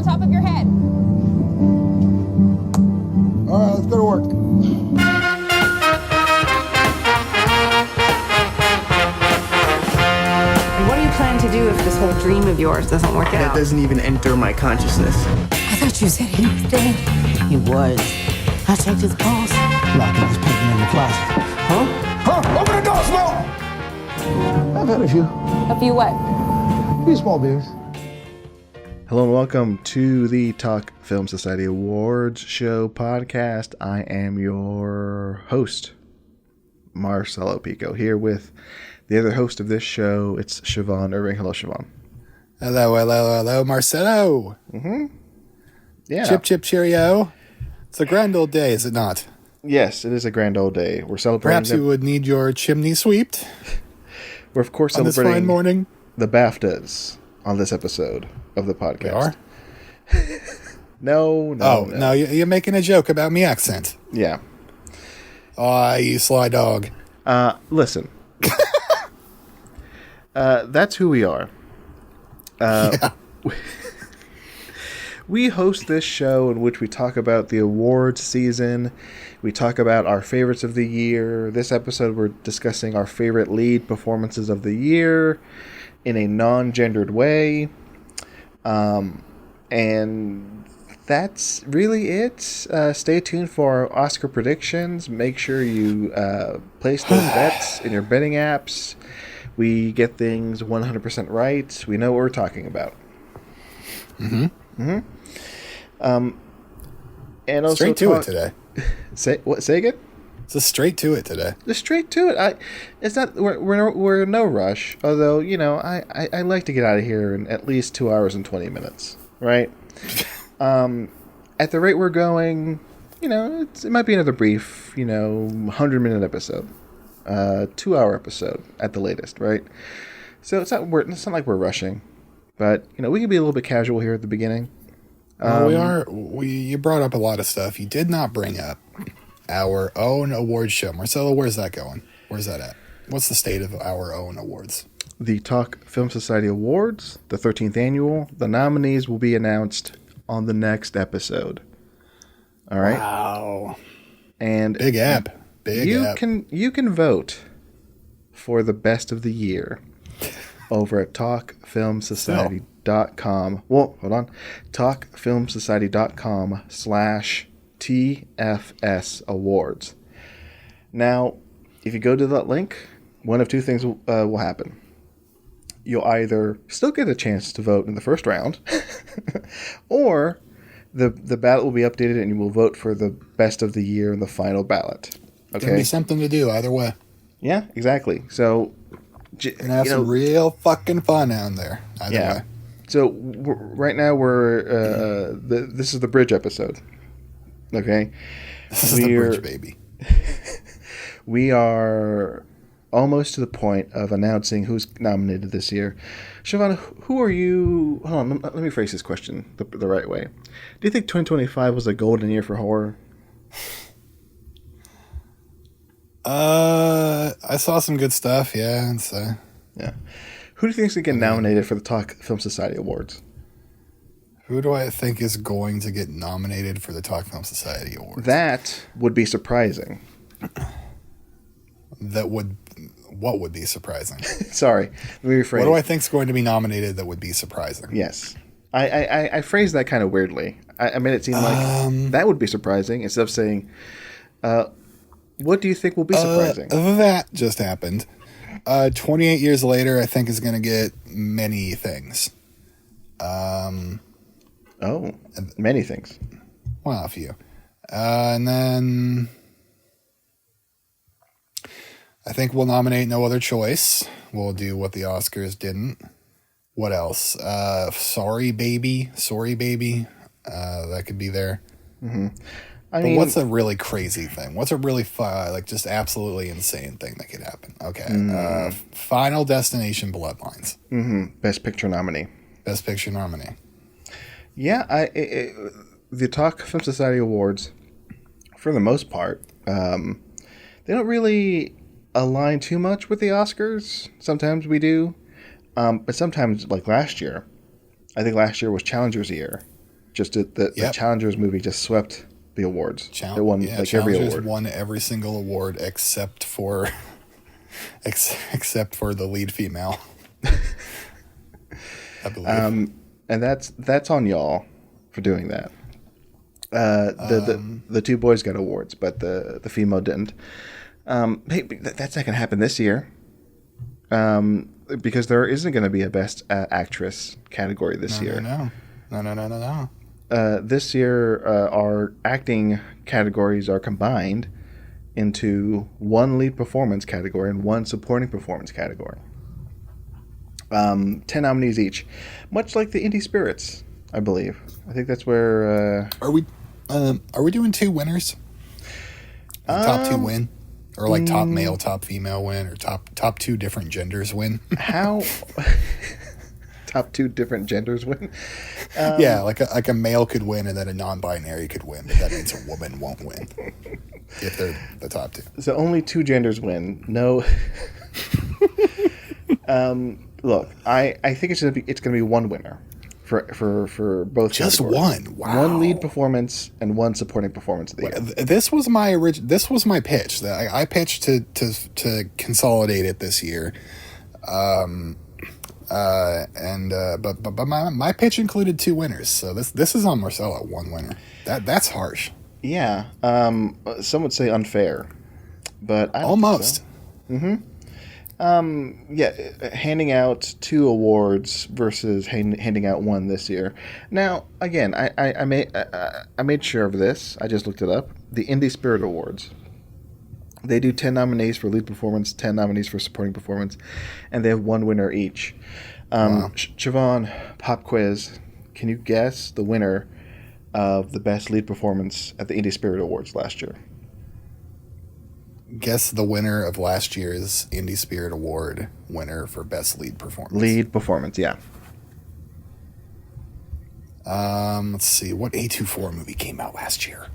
on top of your head. All right, let's go to work. What do you plan to do if this whole dream of yours doesn't work out? That doesn't even enter my consciousness. I thought you said he was dead. He was. I checked his pulse. Locking his picking in the closet. Huh? Huh? Open the door, Smoke! I've had a few. A few what? Few small beers. Hello and welcome to the Talk Film Society Awards Show podcast. I am your host, Marcelo Pico, here with the other host of this show. It's Siobhan Irving. Hello, Siobhan. Hello, Marcelo. Yeah. Chip, chip, cheerio. It's a grand old day, is it not? Yes, it is a grand old day. We're celebrating. Perhaps you would need your chimney swept. We're of course on this celebrating fine morning. The BAFTAs on this episode of the podcast. We are? No. You're making a joke about me accent. Yeah. Oh, you sly dog. Listen. That's who we are. Yeah. We host this show in which we talk about the awards season. We talk about our favorites of the year. This episode, we're discussing our favorite lead performances of the year in a non-gendered way. And that's really it. Stay tuned for our Oscar predictions. Make sure you place those bets in your betting apps. We get things 100% right. We know what we're talking about. And also straight to it today. Say again? Just straight to it today. Just straight to it. It's not. We're in no rush. Although I like to get out of here in at least 2 hours and 20 minutes. Right. At the rate we're going, it might be another brief, 100-minute episode, 2-hour episode at the latest. Right. So it's not like we're rushing, but we can be a little bit casual here at the beginning. You brought up a lot of stuff. You did not bring up our own awards show. Marcelo, where's that going? Where's that at? What's the state of our own awards? The Talk Film Society Awards, the 13th annual. The nominees will be announced on the next episode. All right? Wow. And Big app. You can vote for the best of the year over at talkfilmsociety.com. Well, hold on. talkfilmsociety.com/TFSAwards. Now, if you go to that link, one of two things will happen. You'll either still get a chance to vote in the first round, or the ballot will be updated and you will vote for the best of the year in the final ballot. Okay? There'll be something to do either way. Yeah, exactly. So, and have some real fucking fun out there. Either way. So right now this is the bridge episode. Okay, this is the bridge, baby. We are almost to the point of announcing who's nominated this year. Siobhan, who are you? Hold on, let me phrase this question the right way. Do you think 2025 was a golden year for horror? I saw some good stuff. Yeah, yeah. Who do you think is going to get nominated for the Talk Film Society Awards? Who do I think is going to get nominated for the Talk Film Society Awards? That would be surprising. What would be surprising? Sorry, let me rephrase. What do I think is going to be nominated that would be surprising? Yes. I phrased that kind of weirdly. I made it seem like that would be surprising instead of saying, what do you think will be surprising? That just happened. 28 years later, I think is going to get many things. Many things. Well, a few. And then I think we'll nominate No Other Choice. We'll do what the Oscars didn't. What else? Sorry Baby. That could be there. Mm-hmm. But what's a really crazy thing? What's a really just absolutely insane thing that could happen? Okay. Final Destination Bloodlines. Mm-hmm. Best Picture nominee. Yeah, the Talk Film Society Awards, for the most part, they don't really align too much with the Oscars. Sometimes we do. But sometimes, like last year, I think last year was Challenger's year. Just the Challengers movie just swept the awards. It won every Challengers award. won every single award except for the lead female. I believe. And that's on y'all for doing that. The two boys got awards, but the female didn't. Hey, that's not going to happen this year. Because there isn't going to be a best actress category this year. No. This year, our acting categories are combined into one lead performance category and one supporting performance category. 10 nominees each, much like the Indie Spirits, I believe. I think that's where. Are we doing two winners? Top two win, or like top male, top female win, or top two different genders win? How? Top two different genders win? Yeah, like a male could win and then a non-binary could win, but that means a woman won't win if they're the top two. So only two genders win. No. Look, I think it's gonna be one winner for both. Just categories. one. Wow. One lead performance and one supporting performance of the year. This was my pitch. That I pitched to consolidate it this year. But my pitch included two winners, so this is on Marcelo, one winner. That's harsh. Yeah, some would say unfair, but I don't almost. think so. Yeah, handing out two awards versus handing out one this year. Now, again, I made sure of this. I just looked it up. The Indie Spirit Awards. They do 10 nominees for lead performance, 10 nominees for supporting performance, and they have one winner each. Wow. Siobhan, pop quiz. Can you guess the winner of the best lead performance at the Indie Spirit Awards last year? Guess the winner of last year's Indie Spirit Award winner for best lead performance. Lead performance, yeah. Let's see. What A24 movie came out last year?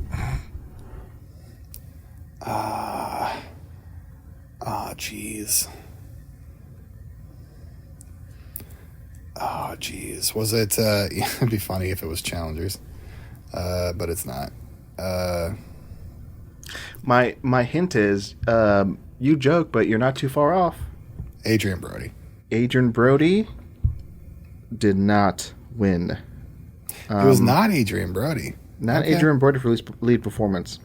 Jeez. Oh, jeez. Was it, it'd be funny if it was Challengers, but it's not. My hint is, you joke, but you're not too far off. Adrian Brody. Adrian Brody did not win. It was not Adrian Brody. Not Okay. Adrian Brody for lead performance.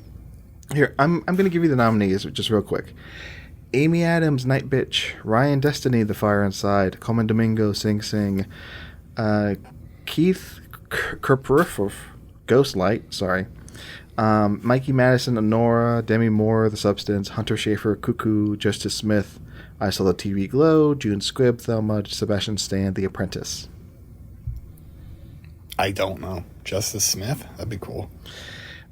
Here, I'm going to give you the nominees just real quick. Amy Adams, Night Bitch. Ryan Destiny, The Fire Inside. Coleman Domingo, Sing Sing. Keith Kerperif, Ghostlight, sorry. Mikey Madison, Honora. Demi Moore, The Substance. Hunter Schafer, Cuckoo. Justice Smith, I Saw the TV Glow. June Squibb, Thelma. Sebastian Stan, The Apprentice. I don't know. Justice Smith? That'd be cool.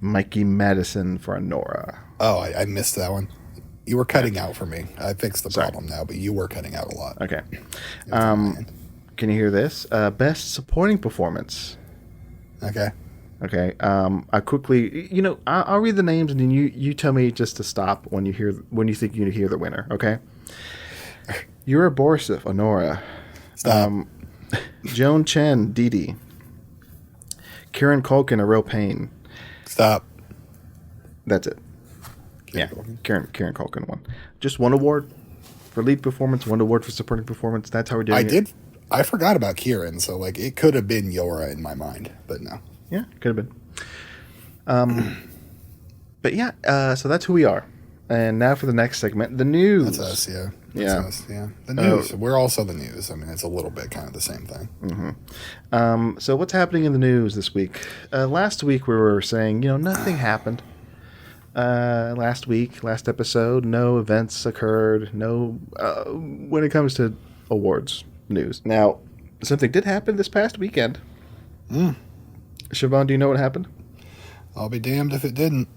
Mikey Madison for Honora. Oh, I missed that one. You were cutting out for me. I fixed the problem now, but you were cutting out a lot. Okay. Can you hear this? Best supporting performance. Okay. Okay. I quickly, I'll read the names and then you tell me just to stop when you think you hear the winner. Okay. Yura Borisov, Honora. Stop. Joan Chen, Dee Dee. Kieran Culkin, A Real Pain. Stop. That's it. Kieran Culkin. Kieran Culkin won. Just one award for lead performance, one award for supporting performance. That's how we're doing it. I forgot about Kieran, so like it could have been Yora in my mind, but no. Yeah, could have been. But yeah, so that's who we are. And now for the next segment, the news. That's us, yeah. Yeah. That's us, yeah. The news. We're also the news. I mean, it's a little bit kind of the same thing. Mm-hmm. So what's happening in the news this week? Last week we were saying, nothing happened. Last episode, no events occurred. No, when it comes to awards news. Now, something did happen this past weekend. Siobhan, do you know what happened? I'll be damned if it didn't.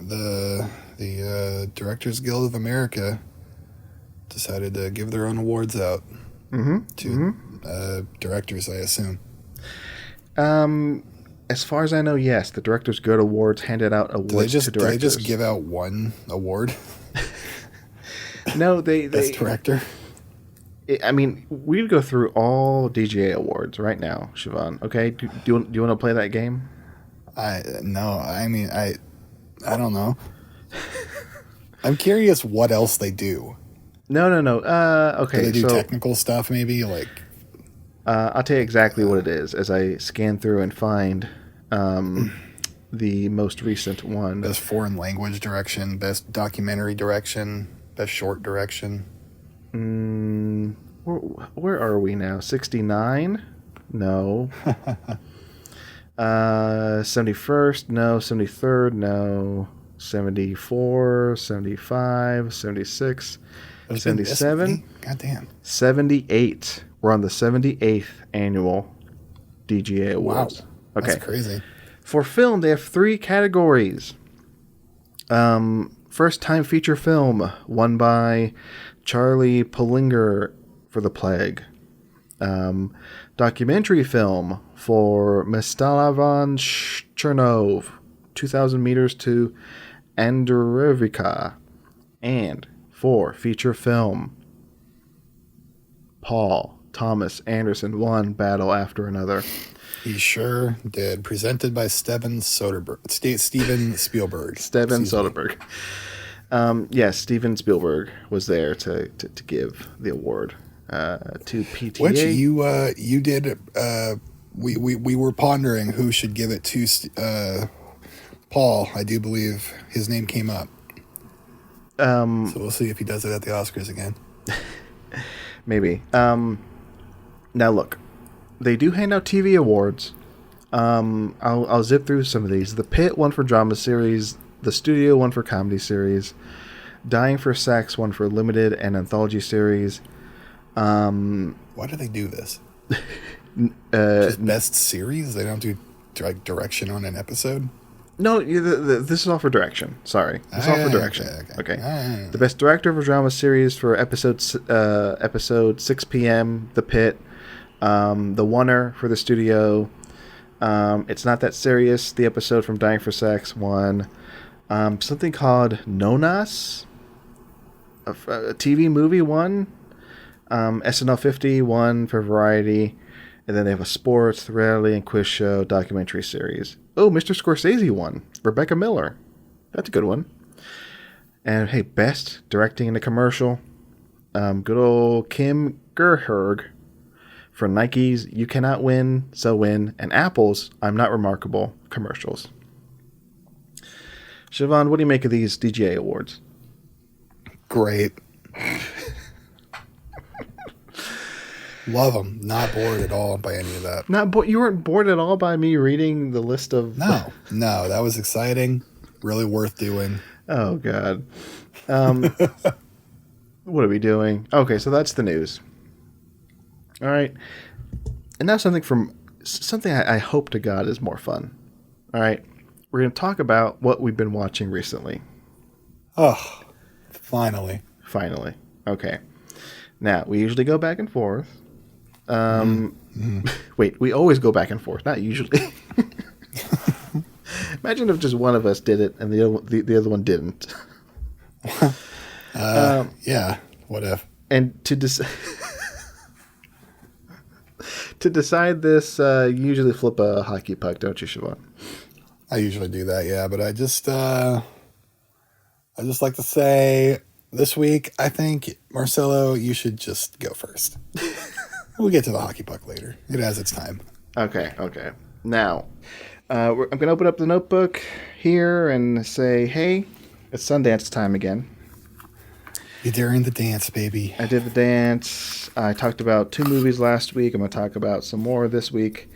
The Directors Guild of America decided to give their own awards out to directors, I assume. As far as I know, yes. The Directors Guild Awards handed out awards to directors. Do they just give out one award? No, they Best director? I mean, we'd go through all DGA awards right now, Siobhan. Okay, do you want to play that game? No. I mean, I don't know. I'm curious what else they do. No. Okay, Do they do so technical stuff? Maybe like. I'll tell you exactly what it is as I scan through and find the most recent one. Best foreign language direction, best documentary direction, best short direction. Where are we now? 69? No. 71st? No. 73rd? No. 74, 75, 76, 77. Goddamn. 78. We're on the 78th annual DGA Awards. Wow. Okay. That's crazy. For film, they have 3 categories. First time feature film, won by Charlie Pullinger for The Plague. Documentary film for Mistislav Chernov, 2,000 meters to Andrevka. And for feature film, Paul Thomas Anderson, one battle after another. He sure did. Presented by Steven Spielberg. Steven Soderbergh. Yes, Steven Spielberg was there to give the award to PTA. Which you did. We were pondering who should give it to Paul. I do believe his name came up. So we'll see if he does it at the Oscars again. Maybe. Now look, they do hand out TV awards. I'll zip through some of these. The Pit won for drama series. The Studio won for comedy series. Dying for Sex won for limited and anthology series. Why do they do this? Just best series? They don't do direction on an episode? No, this is all for direction. Sorry. This is all for direction. Okay. The best director of a drama series for episode 6 p.m., The Pit. The Oneer for The Studio. It's Not That Serious, the episode from Dying for Sex, won. Something called Nonas, a TV movie, won. SNL 50 won for Variety. And then they have a sports, reality, and quiz show documentary series. Oh, Mr. Scorsese won. Rebecca Miller. That's a good one. And hey, best directing in a commercial. Good old Kim Gerherg for Nike's You Cannot Win, So Win, and Apple's I'm Not Remarkable commercials. Siobhan, what do you make of these DGA awards? Great. Love them. Not bored at all by any of that. You weren't bored at all by me reading the list of... No, that was exciting. Really worth doing. Oh, God. What are we doing? Okay, so that's the news. All right. And now something I hope to God is more fun. All right. We're going to talk about what we've been watching recently. Oh, finally. Finally. Okay. Now, we usually go back and forth. Wait, we always go back and forth, not usually. Imagine if just one of us did it and the other one didn't. Yeah, what if? And to decide this, you usually flip a hockey puck, don't you, Siobhan? I usually do that, yeah, but I just like to say this week, I think, Marcelo, you should just go first. We'll get to the hockey puck later. It has its time. Okay. Now, I'm going to open up the notebook here and say, hey, it's Sundance time again. You're during the dance, baby. I did the dance. I talked about 2 movies last week. I'm going to talk about some more this week.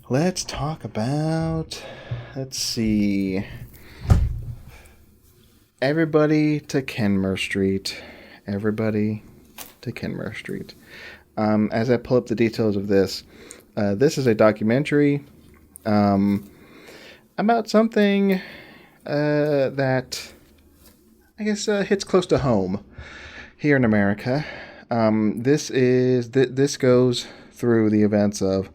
Let's talk about, let's see, Everybody to Kenmure Street. Everybody to Kenmure Street. As I pull up the details of this is a documentary about something that I guess hits close to home here in America. This goes through the events of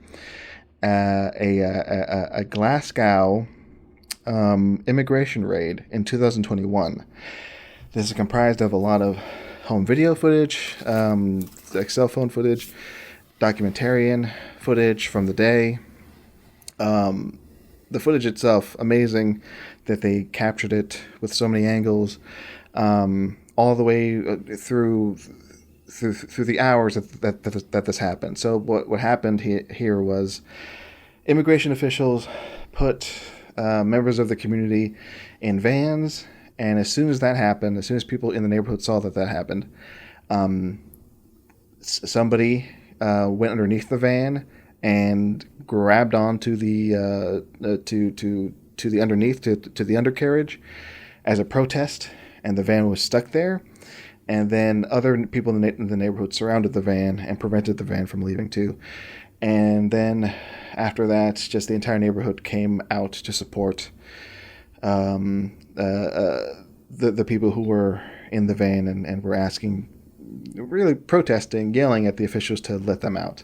a Glasgow immigration raid in 2021. This is comprised of a lot of home video footage, like cell phone footage, documentarian footage from the day. The footage itself, amazing that they captured it with so many angles, all the way through the hours that this happened. So what happened here was immigration officials put members of the community in vans, and as soon as that happened, as soon as people in the neighborhood saw that happened, somebody went underneath the van and grabbed onto the to the underneath to the undercarriage as a protest, and the van was stuck there. And then other people in the neighborhood surrounded the van and prevented the van from leaving too. And then after that, just the entire neighborhood came out to support the people who were in the van and were asking, really protesting, yelling at the officials to let them out.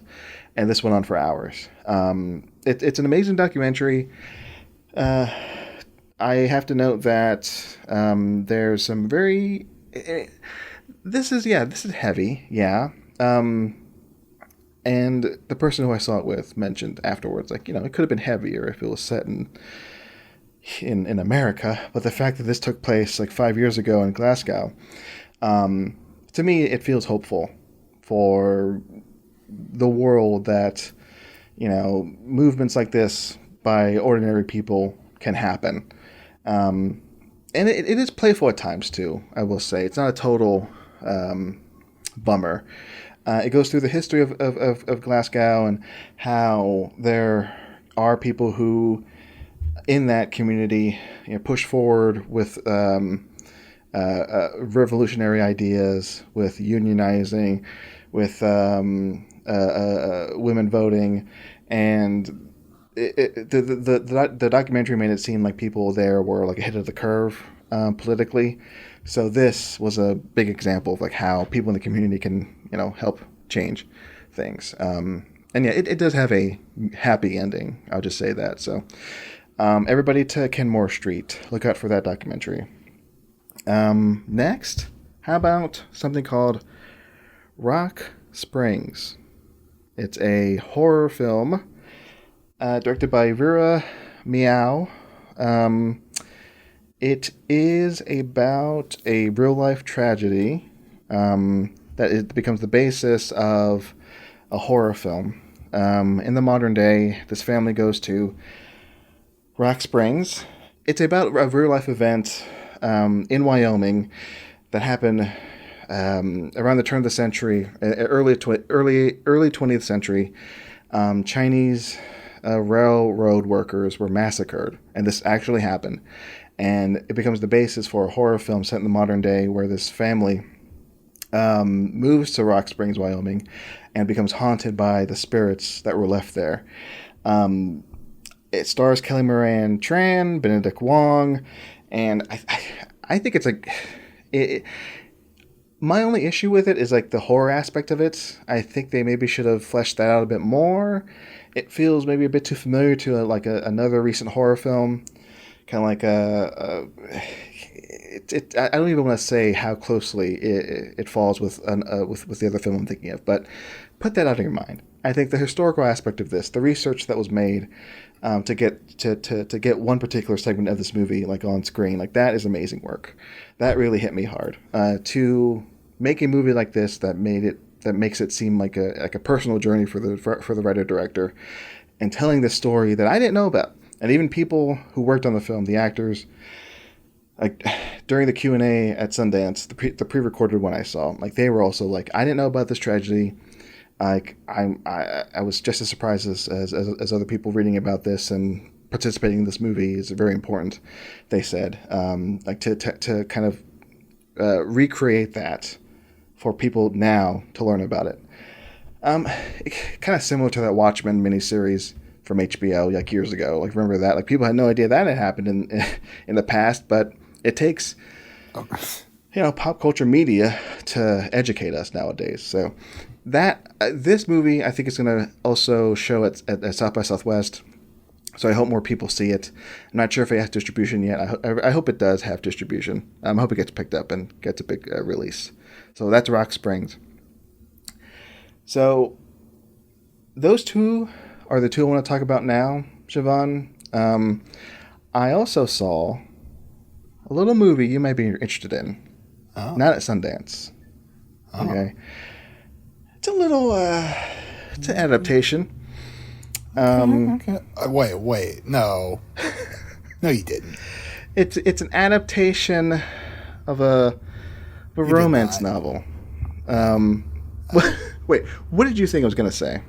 And this went on for hours. It's an amazing documentary. I have to note that there's some very... This is heavy, yeah. And the person who I saw it with mentioned afterwards, like, it could have been heavier if it was set in America. But the fact that this took place like 5 years ago in Glasgow, to me, it feels hopeful for the world that, movements like this by ordinary people can happen. And it is playful at times too, I will say. It's not a total bummer. It goes through the history of Glasgow and how there are people who in that community push forward with revolutionary ideas, with unionizing, with women voting, and the documentary made it seem like people there were like ahead of the curve politically. So this was a big example of like how people in the community can help change things. And yeah, it does have a happy ending. I'll just say that. So everybody to Kenmore Street, look out for that documentary. Next, how about something called Rock Springs? It's a horror film directed by Vera Miao. It is about a real-life tragedy that it becomes the basis of a horror film. In the modern day, this family goes to Rock Springs. It's about a real-life event in Wyoming that happened around the turn of the century, early 20th century. Chinese railroad workers were massacred, and this actually happened. And it becomes the basis for a horror film set in the modern day where this family moves to Rock Springs, Wyoming, and becomes haunted by the spirits that were left there. It stars Kelly Moran Tran, Benedict Wong, and I think it's like... my only issue with it is like the horror aspect of it. I think they maybe should have fleshed that out a bit more. It feels maybe a bit too familiar to another recent horror film. Kind of like I don't even want to say how closely it falls with the other film I'm thinking of, but put that out of your mind. I think the historical aspect of this, the research that was made to get one particular segment of this movie like on screen, like that is amazing work. That really hit me hard. To make a movie like this that makes it seem like a personal journey for the writer director, and telling this story that I didn't know about. And even people who worked on the film, the actors, like during the Q&A at Sundance, the pre-recorded one I saw, like they were also like, I didn't know about this tragedy. Like I was just as surprised as other people reading about this, and participating in this movie is very important. They said like to kind of recreate that for people now to learn about it. Kind of similar to that Watchmen miniseries from HBO like years ago. Like remember that? Like people had no idea that had happened in the past, but it takes pop culture media to educate us nowadays. So that this movie I think is going to also show at South by Southwest So I hope more people see it. I'm not sure if it has distribution yet. I hope it does have distribution. I hope it gets picked up and gets a big release. So that's Rock Springs. So those two are the two I want to talk about now, Siobhan. I also saw a little movie you might be interested in. Oh. Not at Sundance. Oh. Okay. It's a little, it's an adaptation. Okay. Wait. No. No, you didn't. It's an adaptation of a romance novel. Wait, what did you think I was going to say?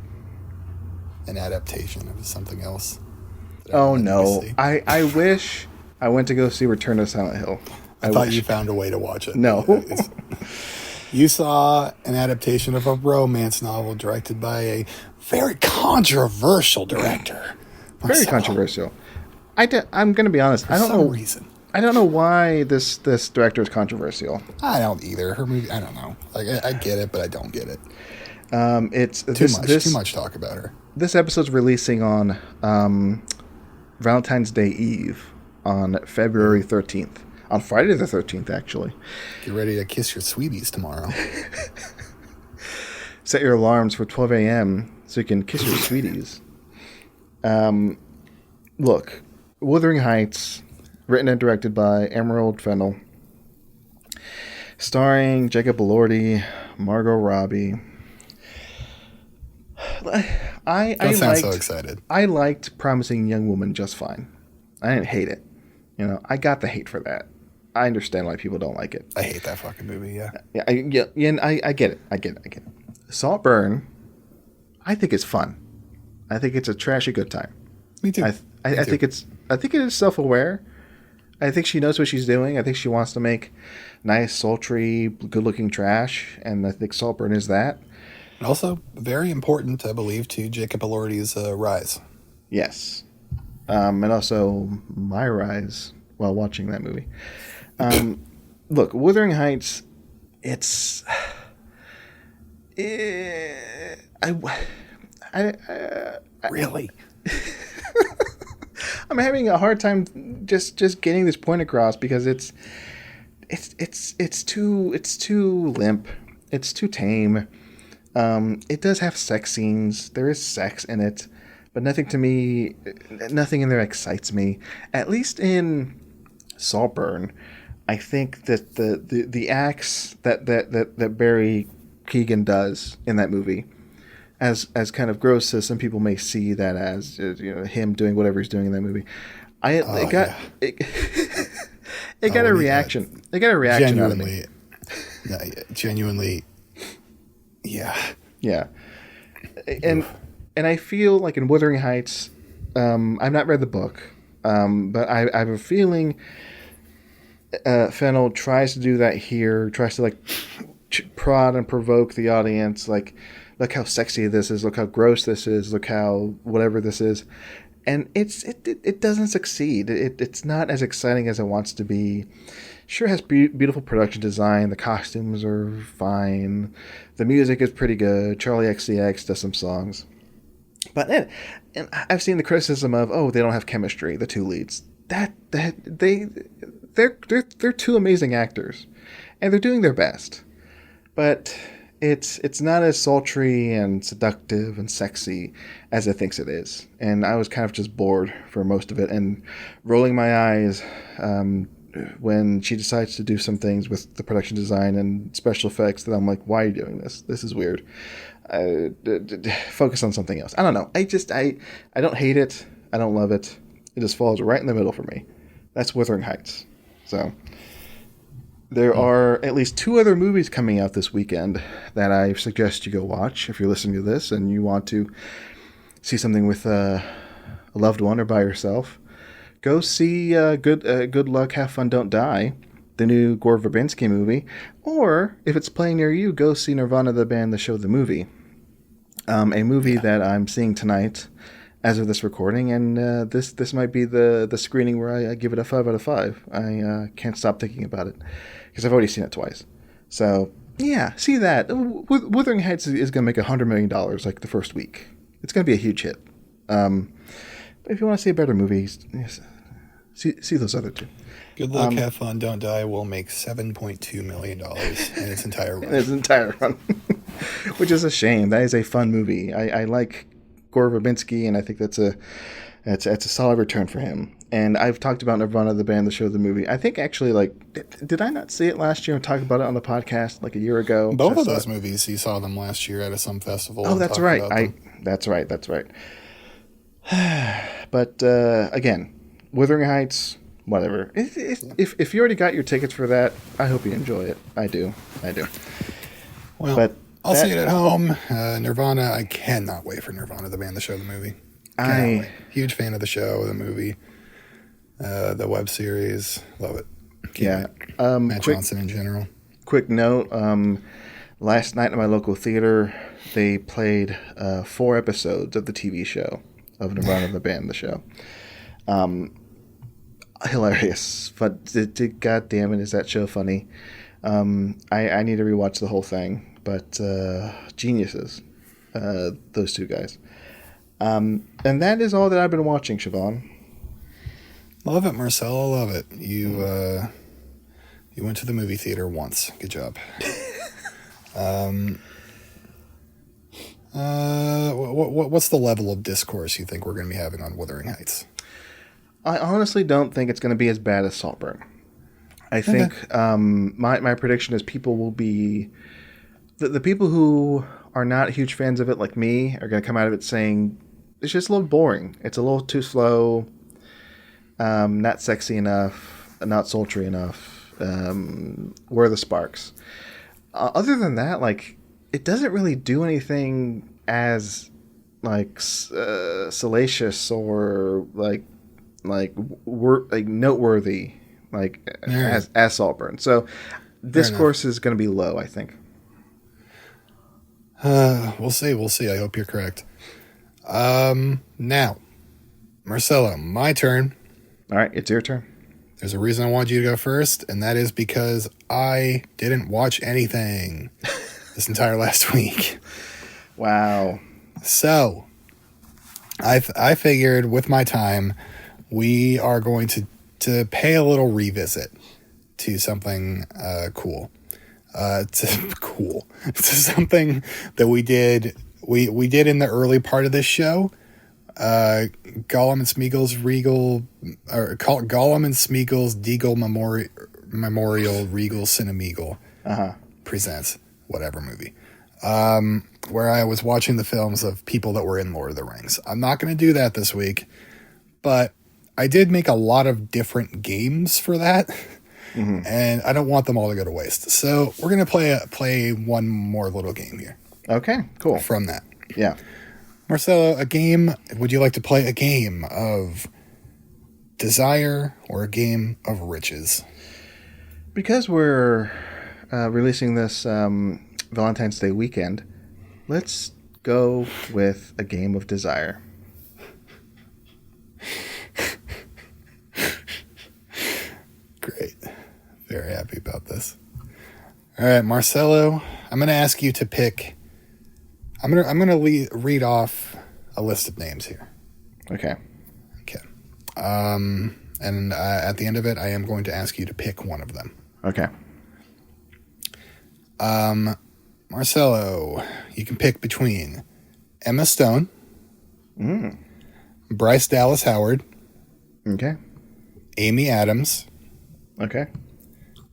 An adaptation of something else. Oh, no. I wish I went to go see Return of Silent Hill. I thought you found a way to watch it. No. You saw an adaptation of a romance novel directed by a very controversial director. Very controversial. I'm going to be honest. I don't know. Reason. I don't know why this director is controversial. I don't either. Her movie, I don't know. Like I get it, but I don't get it. It's too much talk about her. This episode's releasing on Valentine's Day Eve on February 13th. On Friday the 13th, actually. Get ready to kiss your sweeties tomorrow. Set your alarms for 12 a.m. so you can kiss your sweeties. Look, Wuthering Heights, written and directed by Emerald Fennell, starring Jacob Elordi, Margot Robbie. Don't sound so excited. I liked Promising Young Woman just fine. I didn't hate it. I got the hate for that. I understand why people don't like it. I hate that fucking movie, yeah. I get it. I get it. Saltburn, I think it's fun. I think it's a trashy good time. Me too. I think it is self-aware. I think she knows what she's doing. I think she wants to make nice, sultry, good-looking trash, and I think Saltburn is that. Also, very important, I believe, to Jacob Elordi's rise. Yes. And also my rise while watching that movie. Look, Wuthering Heights, it's... Really? I'm having a hard time just getting this point across because it's too limp. It's too tame. It does have sex scenes. There is sex in it, but nothing in there excites me. At least in Saltburn, I think that the acts that Barry Keoghan does in that movie, as kind of gross as some people may see that as, him doing whatever he's doing in that movie, it got a reaction. It got a reaction out of me. Genuinely. Yeah. Yeah. And I feel like in Wuthering Heights, I've not read the book, but I have a feeling Fennell tries to do that here, tries to prod and provoke the audience, like, look how sexy this is, look how gross this is, look how whatever this is. And it doesn't succeed. It's not as exciting as it wants to be. Sure has beautiful production design. The costumes are fine. The music is pretty good. Charlie XCX does some songs. But and I've seen the criticism of, they don't have chemistry, the two leads. They're two amazing actors, and they're doing their best. But it's not as sultry and seductive and sexy as it thinks it is. And I was kind of just bored for most of it and rolling my eyes when she decides to do some things with the production design and special effects that I'm like, why are you doing this? This is weird. Focus on something else. I don't know. I don't hate it. I don't love it. It just falls right in the middle for me. That's Wuthering Heights. So there are at least 2 other movies coming out this weekend that I suggest you go watch if you're listening to this and you want to see something with a loved one or by yourself. Go see Good Luck, Have Fun, Don't Die, the new Gore Verbinski movie. Or, if it's playing near you, go see Nirvana, the band, the show, the movie. A movie that I'm seeing tonight as of this recording, and this might be the screening where I give it a 5 out of 5. I can't stop thinking about it, because I've already seen it twice. So, yeah, see that. Wuthering Heights is going to make $100 million like the first week. It's going to be a huge hit. But if you want to see a better movie, yes, see those other two. Good luck, have fun, don't die will make $7.2 million in its entire run. Its entire run. Which is a shame. That is a fun movie. I like Gore Verbinski, and I think that's a solid return for him. And I've talked about Nirvana, the band, the show, the movie. I think actually, did I not see it last year and talk about it on the podcast like a year ago? Both of those movies, you saw them last year at some festival. Oh, that's right. That's right. But again, Wuthering Heights, whatever. If you already got your tickets for that, I hope you enjoy it. I do. Well, but I'll see it at home. Nirvana, I cannot wait for Nirvana, the band, the show, the movie. Huge fan of the show, the movie, the web series. Love it. Can't wait. Matt Johnson in general. Quick note, last night at my local theater, they played 4 episodes of the TV show of Nirvana, the band, the show. Hilarious, but God damn it, is that show funny? I need to rewatch the whole thing, but geniuses, those two guys. And that is all that I've been watching, Siobhan. Love it, Marcelo. Love it. You went to the movie theater once. Good job. What's the level of discourse you think we're going to be having on Wuthering Heights? I honestly don't think it's going to be as bad as Saltburn. I think my prediction is people will be... The people who are not huge fans of it, like me, are going to come out of it saying, it's just a little boring. It's a little too slow, not sexy enough, not sultry enough. Where are the sparks? Other than that, it doesn't really do anything as salacious or noteworthy as Saltburn. So discourse is going to be low, I think. We'll see. I hope you're correct. Now, Marcelo, my turn. All right, it's your turn. There's a reason I want you to go first, and that is because I didn't watch anything this entire last week. Wow. So, I figured with my time, we are going to pay a little revisit to something cool. To something that we did in the early part of this show. Gollum and Smeagol's Deagle Memorial Regal Cinemeagle presents whatever movie. Where I was watching the films of people that were in Lord of the Rings. I'm not going to do that this week, but I did make a lot of different games for that. Mm-hmm. And I don't want them all to go to waste. So we're going to play one more little game here. Okay, cool. From that. Yeah. Marcelo, would you like to play a game of desire or a game of riches? Because we're releasing this Valentine's Day weekend, let's go with a game of desire. Great. Very happy about this. All right, Marcelo, I'm going to ask you to pick. I'm going to read off a list of names here. Okay. And at the end of it, I am going to ask you to pick one of them. Okay. Marcelo, you can pick between Emma Stone, Bryce Dallas Howard, okay, Amy Adams, okay,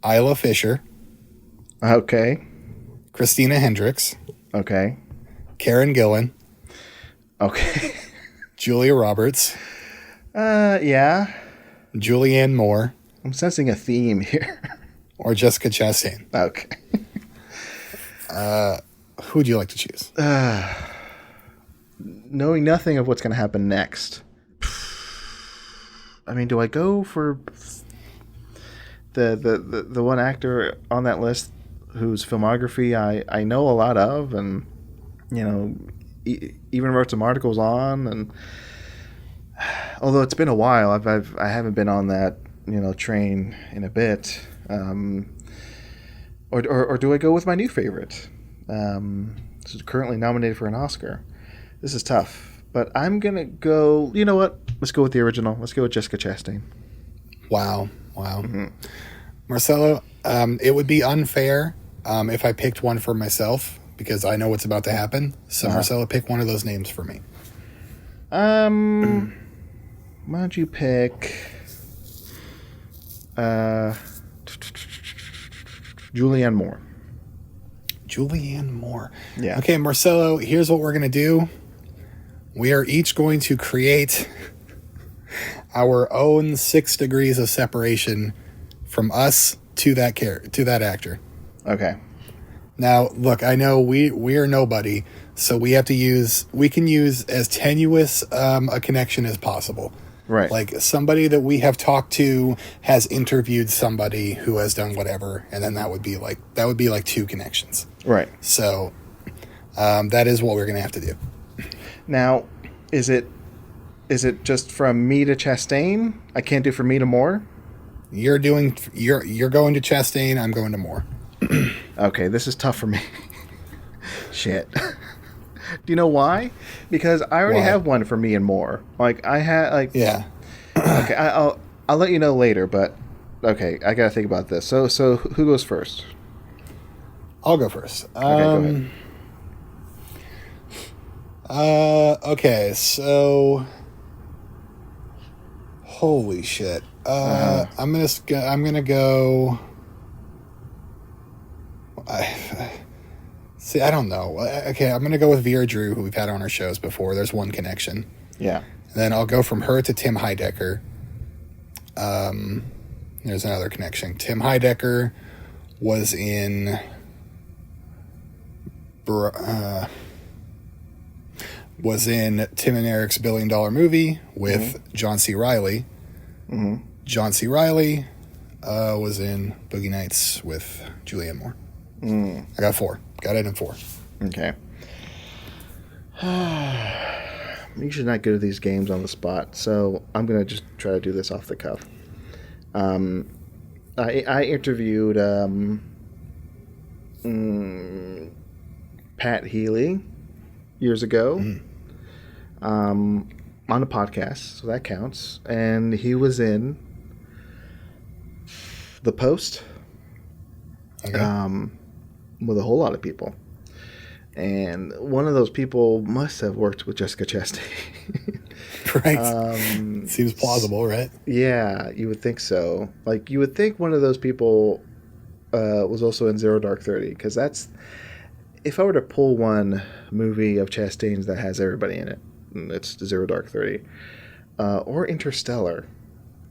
Isla Fisher, okay, Christina Hendricks, okay, Karen Gillan, okay, Julia Roberts, yeah, Julianne Moore. I'm sensing a theme here. Or Jessica Chastain. Okay. Who would you like to choose? Knowing nothing of what's going to happen next. I mean, do I go for the one actor on that list whose filmography I know a lot of, and even wrote some articles on, and although it's been a while, I haven't been on that train in a bit. Or do I go with my new favorite? This is currently nominated for an Oscar. This is tough, but I'm gonna go. You know what? Let's go with the original. Let's go with Jessica Chastain. Wow. Marcelo, it would be unfair if I picked one for myself because I know what's about to happen. So, Marcelo, pick one of those names for me. Why don't you pick Julianne Moore? Julianne Moore. Yeah. Okay, Marcelo, here's what we're going to do. We are each going to create our own 6 degrees of separation from us to that actor. Okay. Now, look, I know we are nobody, so we can use as tenuous a connection as possible. Right. Like somebody that we have talked to has interviewed somebody who has done whatever, and then that would be like 2 connections. Right. So that is what we're going to have to do. Now, is it just from me to Chastain? I can't do from me to Moore? You're going to Chastain, I'm going to Moore. Okay, this is tough for me. Shit. Do you know why? Because I already have one for me and Moore. Like I had Yeah. Okay, I'll let you know later, but okay, I got to think about this. So who goes first? I'll go first. Okay, go ahead. Okay, so holy shit. I'm gonna go. See, I don't know. Okay, I'm gonna go with Vera Drew, who we've had on our shows before. There's one connection. Yeah. And then I'll go from her to Tim Heidecker. There's another connection. Tim Heidecker was in Tim and Eric's $1 billion movie with John C. Reilly. Mm-hmm. John C. Reilly was in Boogie Nights with Julianne Moore. I got 4. Got it in 4. Okay. I'm usually not good at these games on the spot, so I'm going to just try to do this off the cuff. I interviewed Pat Healy years ago on a podcast, so that counts. And he was in The Post with a whole lot of people. And one of those people must have worked with Jessica Chastain. Right. Seems plausible, right? Yeah, you would think so. Like, you would think one of those people was also in Zero Dark 30, because that's... If I were to pull one movie of Chastain's that has everybody in it, it's Zero Dark 30. Or Interstellar.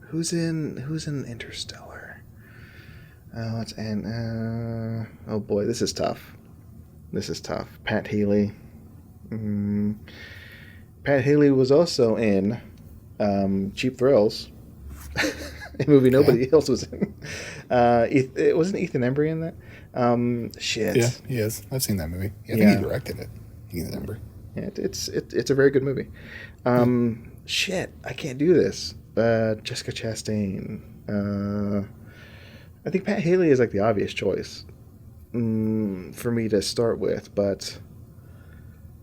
Who's in Interstellar? Oh boy, this is tough. Pat Healy. Pat Healy was also in Cheap Thrills, a movie nobody else was in. It wasn't Ethan Embry in that. Shit. Yeah, he is. I've seen that movie. I think he directed it. Ethan Embry. Yeah, it's a very good movie. Shit, I can't do this. Jessica Chastain. I think Pat Healy is like the obvious choice for me to start with, but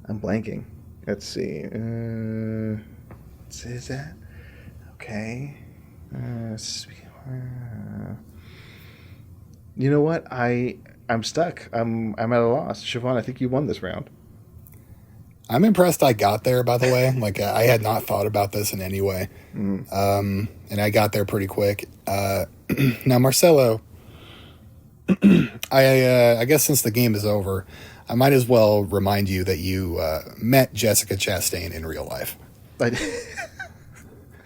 I'm blanking. Let's see. Is that okay? You know what? I'm stuck. I'm at a loss. Siobhan, I think you won this round. I'm impressed I got there, by the way. Like, I had not thought about this in any way. And I got there pretty quick. Now, Marcelo, I guess since the game is over, I might as well remind you that you met Jessica Chastain in real life.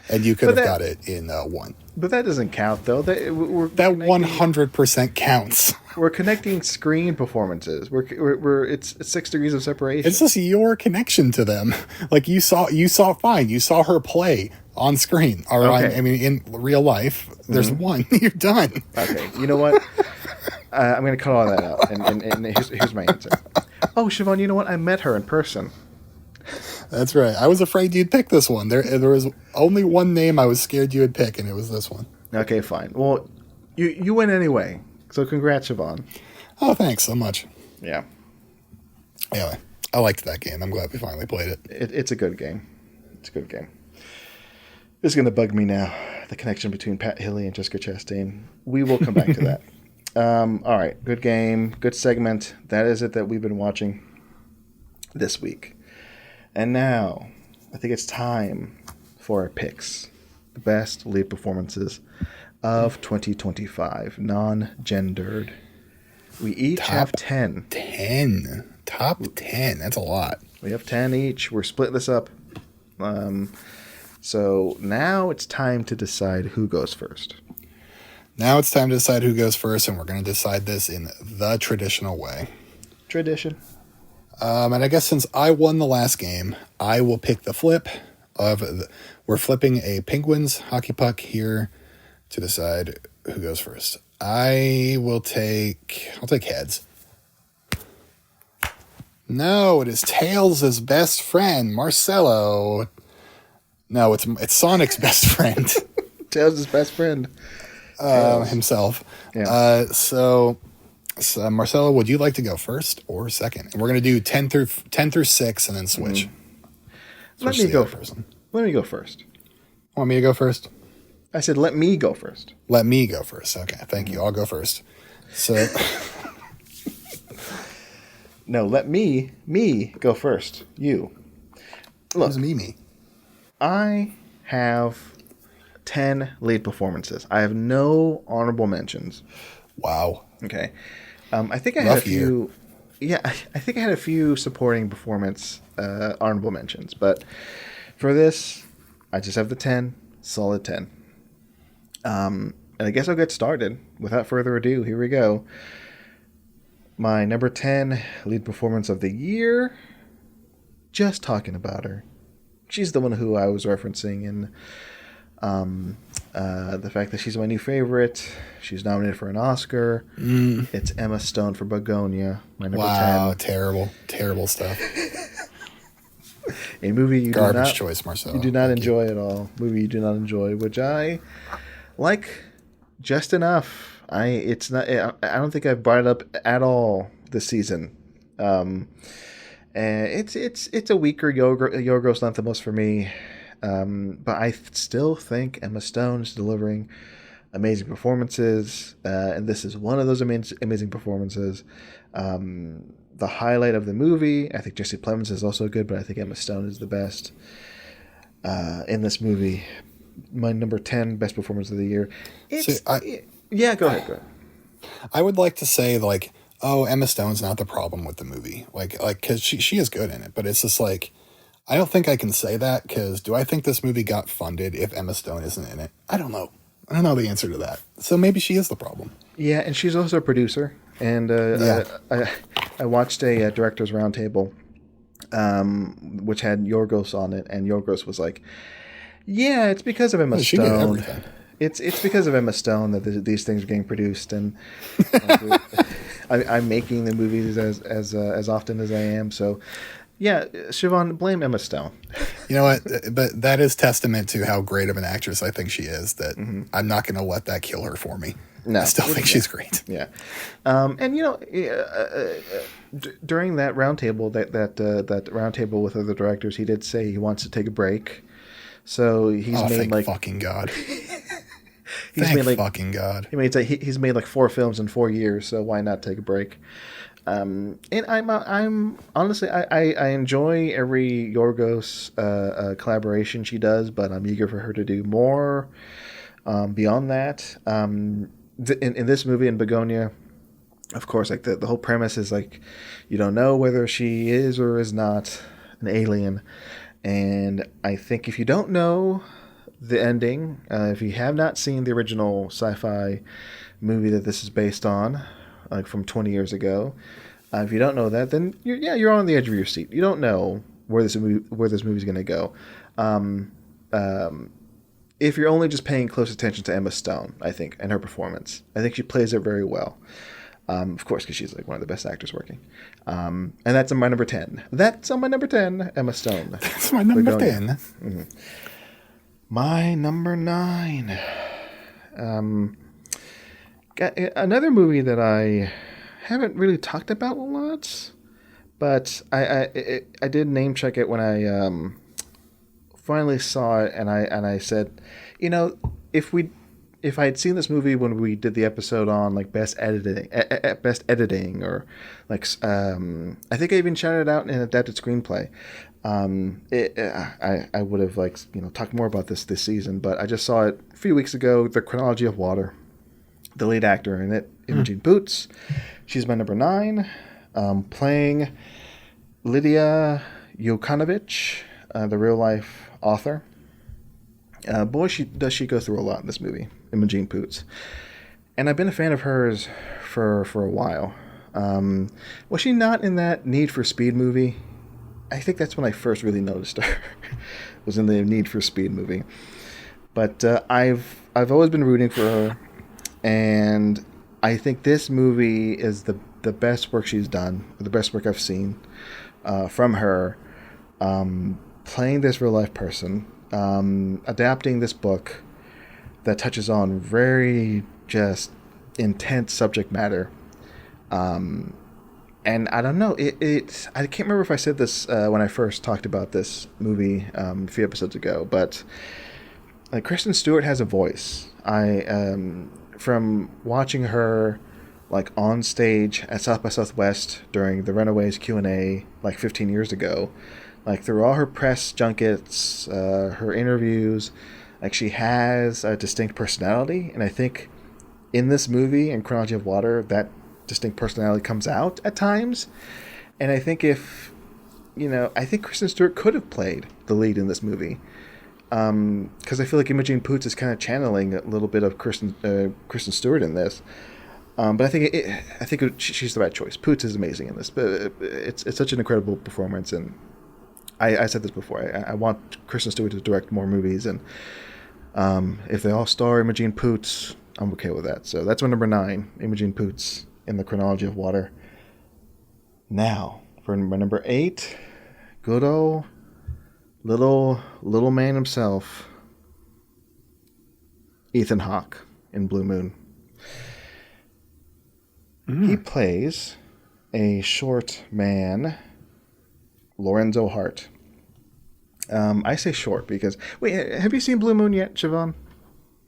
And you could have got it in 1. But that doesn't count, though. That 100% counts. We're connecting screen performances. It's 6 degrees of separation. It's just your connection to them. Like you saw her play on screen. Or okay. I mean, in real life, there's one. You're done. Okay. You know what? I'm going to cut all that out. And here's my answer. Oh, Siobhan, you know what? I met her in person. That's right. I was afraid you'd pick this one. There was only one name I was scared you would pick, and it was this one. Okay, fine. Well, you win anyway. So congrats, Siobhan. Oh, thanks so much. Yeah. Anyway, I liked that game. I'm glad we finally played it. It's a good game. It's a good game. This is going to bug me now. The connection between Pat Healy and Jessica Chastain. We will come back to that. All right. Good game. Good segment. That is it that we've been watching this week. And now, I think it's time for our picks. The best lead performances of 2025. Non-gendered. We each have 10. 10. Top 10. That's a lot. We have 10 each. We're splitting this up. So now it's time to decide who goes first. Now it's time to decide who goes first, and we're going to decide this in the traditional way. Tradition. And I guess since I won the last game, I will pick the flip we're flipping a Penguins hockey puck here to decide who goes first. I'll take heads. No, it is Tails' best friend, Marcelo. No, it's Sonic's best friend. Tails' best friend. Himself. Yeah. So, Marcelo, would you like to go first or second? And we're going to do 10 through 6 and then switch. Let me go first. Let me go first. Want me to go first? I said let me go first. Let me go first. Okay, thank you. I'll go first. So, no, let me go first. You. Look, who's me? I have 10 lead performances. I have no honorable mentions. Wow. Okay. I think I had a few. Year. Yeah, I think I had a few supporting performance honorable mentions, but for this, I just have the 10, solid 10. And I guess I'll get started. Without further ado, here we go. My number 10 lead performance of the year. Just talking about her. She's the one who I was referencing in the fact that she's my new favorite. She's nominated for an Oscar. It's Emma Stone for Begonia, my number 10. Wow, terrible stuff. A movie you Garbage choice, Marcelo. You do not enjoy at all. Movie you do not enjoy, which I like just enough. I don't think I've brought it up at all this season. And it's a weaker Yorgos Lanthimos for me. But I still think Emma Stone's delivering amazing performances, and this is one of those amazing performances. The highlight of the movie, I think Jesse Plemons is also good, but I think Emma Stone is the best in this movie. My number 10 best performance of the year. Yeah, go ahead. I would like to say, like, oh, Emma Stone's not the problem with the movie. Like, because she is good in it, but it's just like, I don't think I can say that, because do I think this movie got funded if Emma Stone isn't in it? I don't know. I don't know the answer to that. So maybe she is the problem. Yeah, and she's also a producer. And I watched a director's roundtable, which had Yorgos on it, and Yorgos was like, "Yeah, it's because of Emma She did Stone. everything. It's because of Emma Stone that these things are getting produced, and I'm making the movies as often as I am. So, yeah, Siobhan, blame Emma Stone. You know what? But that is testament to how great of an actress I think she is, that I'm not going to let that kill her for me. No, I still think she's great. Yeah. And, during that roundtable, that roundtable with other directors, he did say he wants to take a break. So he's made thank fucking God. Fucking God. He's made like 4 films in 4 years, so why not take a break? And I'm honestly I enjoy every Yorgos collaboration she does, but I'm eager for her to do more beyond that. In this movie, in Begonia, of course, like the whole premise is like you don't know whether she is or is not an alien, and I think if you don't know the ending, if you have not seen the original sci-fi movie that this is based on, like from 20 years ago, if you don't know that, then you're on the edge of your seat. You don't know where this movie's going to go. If you're only just paying close attention to Emma Stone, I think, and her performance, I think she plays it very well. Of course, because she's like one of the best actors working. And that's on my number 10. That's on my number 10, Emma Stone. That's my number 10. Mm-hmm. My number 9. Another movie that I haven't really talked about a lot, but I did name check it when I finally saw it, and I said, you know, if I had seen this movie when we did the episode on like best editing, or like I think I even shouted it out in an adapted screenplay. I would have talked more about this season, but I just saw it a few weeks ago. The Chronology of Water, the lead actor in it, Imogen Poots. She's my number 9, playing Lydia Jokanovic, the real life author. Boy, does she go through a lot in this movie, Imogen Poots. And I've been a fan of hers for a while. Was she not in that Need for Speed movie? I think that's when I first really noticed her. Was in the Need for Speed movie. But I've always been rooting for her, and I think this movie is the best work she's done, the best work I've seen from her, playing this real life person, adapting this book that touches on very just intense subject matter. And I don't know, I can't remember if I said this when I first talked about this movie a few episodes ago, but Kristen Stewart has a voice. From watching her on stage at South by Southwest during the Runaways Q&A 15 years ago, through all her press junkets, her interviews, she has a distinct personality, and I think in this movie, in Chronology of Water, that distinct personality comes out at times. And I think I think Kristen Stewart could have played the lead in this movie, because I feel like Imogen Poots is kind of channeling a little bit of Kristen Stewart in this. But I think she's the right choice. Poots is amazing in this, but it's such an incredible performance, and I said this before. I want Kristen Stewart to direct more movies, and if they all star Imogen Poots, I'm okay with that. So that's my number 9, Imogen Poots in the Chronology of Water. Now for my number 8, good old little man himself, Ethan Hawke in Blue Moon. He plays a short man, Lorenzo Hart. I say short because... Wait, have you seen Blue Moon yet, Siobhan?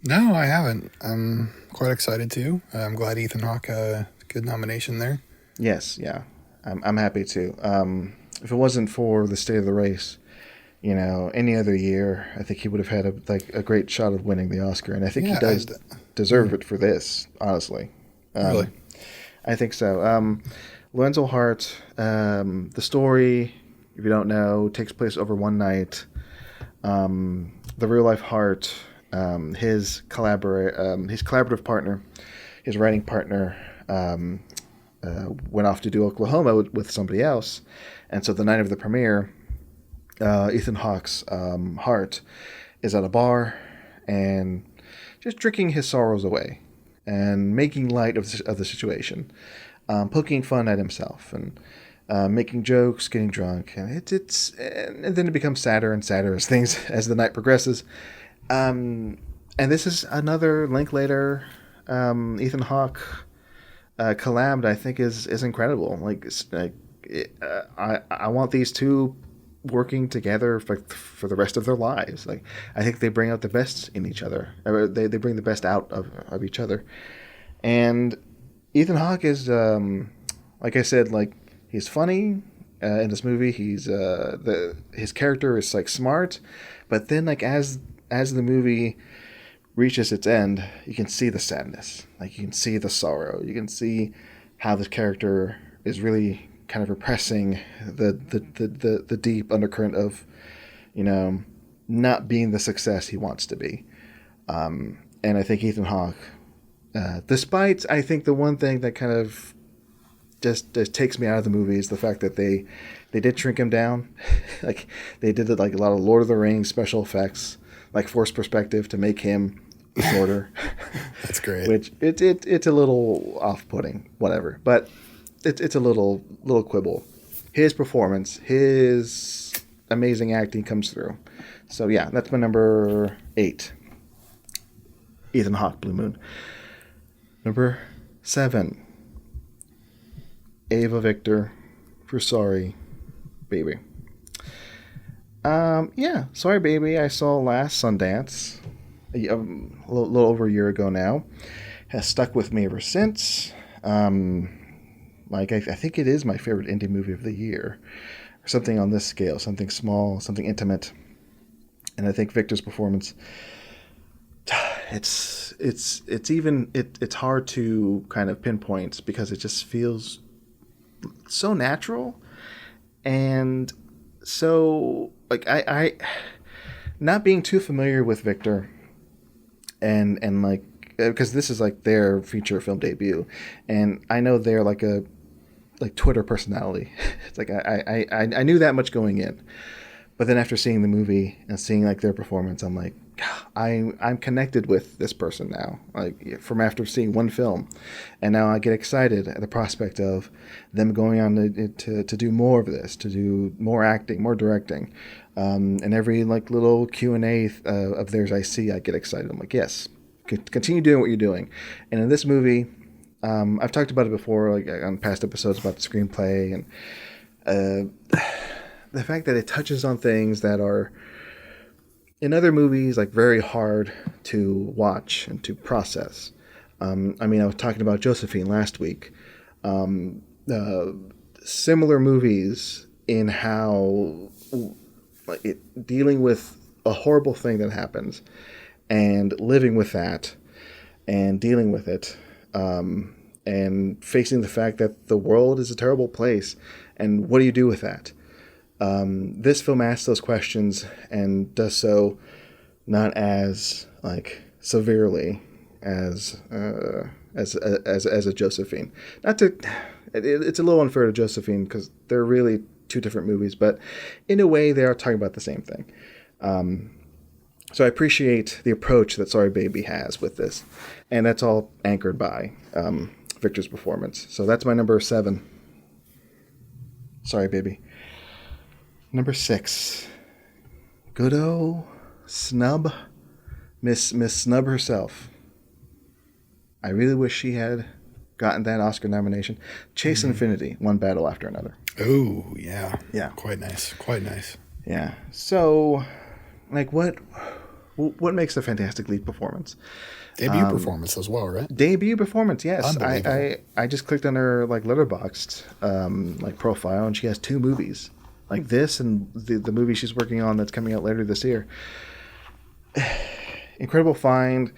No, I haven't. I'm quite excited to. I'm glad Ethan Hawke, good nomination there. Yes, yeah. I'm happy too. If it wasn't for the state of the race, any other year, I think he would have had a great shot of winning the Oscar, and I think he does deserve it for this, honestly. Really? I think so. Lorenzo Hart, the story, if you don't know, takes place over one night. The real life Hart, his collaborative partner, his writing partner, went off to do Oklahoma with somebody else, and so the night of the premiere, Ethan Hawke's Hart is at a bar and just drinking his sorrows away and making light of the situation, poking fun at himself and making jokes, getting drunk, and and then it becomes sadder and sadder as the night progresses. And this is another Linklater, Ethan Hawke collab that I think is incredible. I want these two working together for the rest of their lives. I think they bring out the best in each other. They bring the best out of each other. And Ethan Hawke is, like I said, he's funny in this movie. His character is smart, but then as the movie reaches its end, you can see the sadness. You can see the sorrow. You can see how this character is really kind of repressing the deep undercurrent of, not being the success he wants to be. And I think Ethan Hawke, despite, I think the one thing that kind of just takes me out of the movie is the fact that they did shrink him down. They did it a lot of Lord of the Rings special effects, forced perspective to make him shorter. That's great. Which it's a little off-putting, whatever. But it's a little quibble. His performance, his amazing acting comes through. So yeah, that's my number 8. Ethan Hawke, Blue Moon. Number 7. Ava Victor for Sorry, Baby. Yeah, Sorry Baby I saw last Sundance, little over a year ago now. Has stuck with me ever since. I think it is my favorite indie movie of the year. Something on this scale, something small, something intimate. And I think Victor's performance, it's hard to kind of pinpoint because it just feels so natural. And so, like, I not being too familiar with Victor, and like, because this is like their feature film debut, and I know they're like a Twitter personality. It's like I knew that much going in, but then after seeing the movie and seeing like their performance, I'm like, I'm connected with this person now. Like from after seeing one film, and now I get excited at the prospect of them going on to do more of this, to do more acting, more directing, and every like little Q&A of theirs I see, I get excited. I'm like, yes, continue doing what you're doing. And in this movie, I've talked about it before, like on past episodes about the screenplay and the fact that it touches on things that are in other movies like very hard to watch and to process. I was talking about Josephine last week. Similar movies in how dealing with a horrible thing that happens and living with that and dealing with it, and facing the fact that the world is a terrible place, and what do you do with that? This film asks those questions and does so not as like severely as a Josephine. Not to, it's a little unfair to Josephine because they're really two different movies, but in a way they are talking about the same thing. So I appreciate the approach that Sorry Baby has with this, and that's all anchored by Victor's performance. So that's my number 7. Sorry Baby. Number 6. Good old Snub, Miss Snub herself. I really wish she had gotten that Oscar nomination. Chase Infinity, one battle after another. Oh, yeah. Yeah. Quite nice. Quite nice. Yeah. So, like, what makes a fantastic lead performance? Debut performance as well, right? Debut performance, yes. Unbelievable. I just clicked on her like Letterboxd like profile, and she has 2 movies, like this and the movie she's working on that's coming out later this year. Incredible find.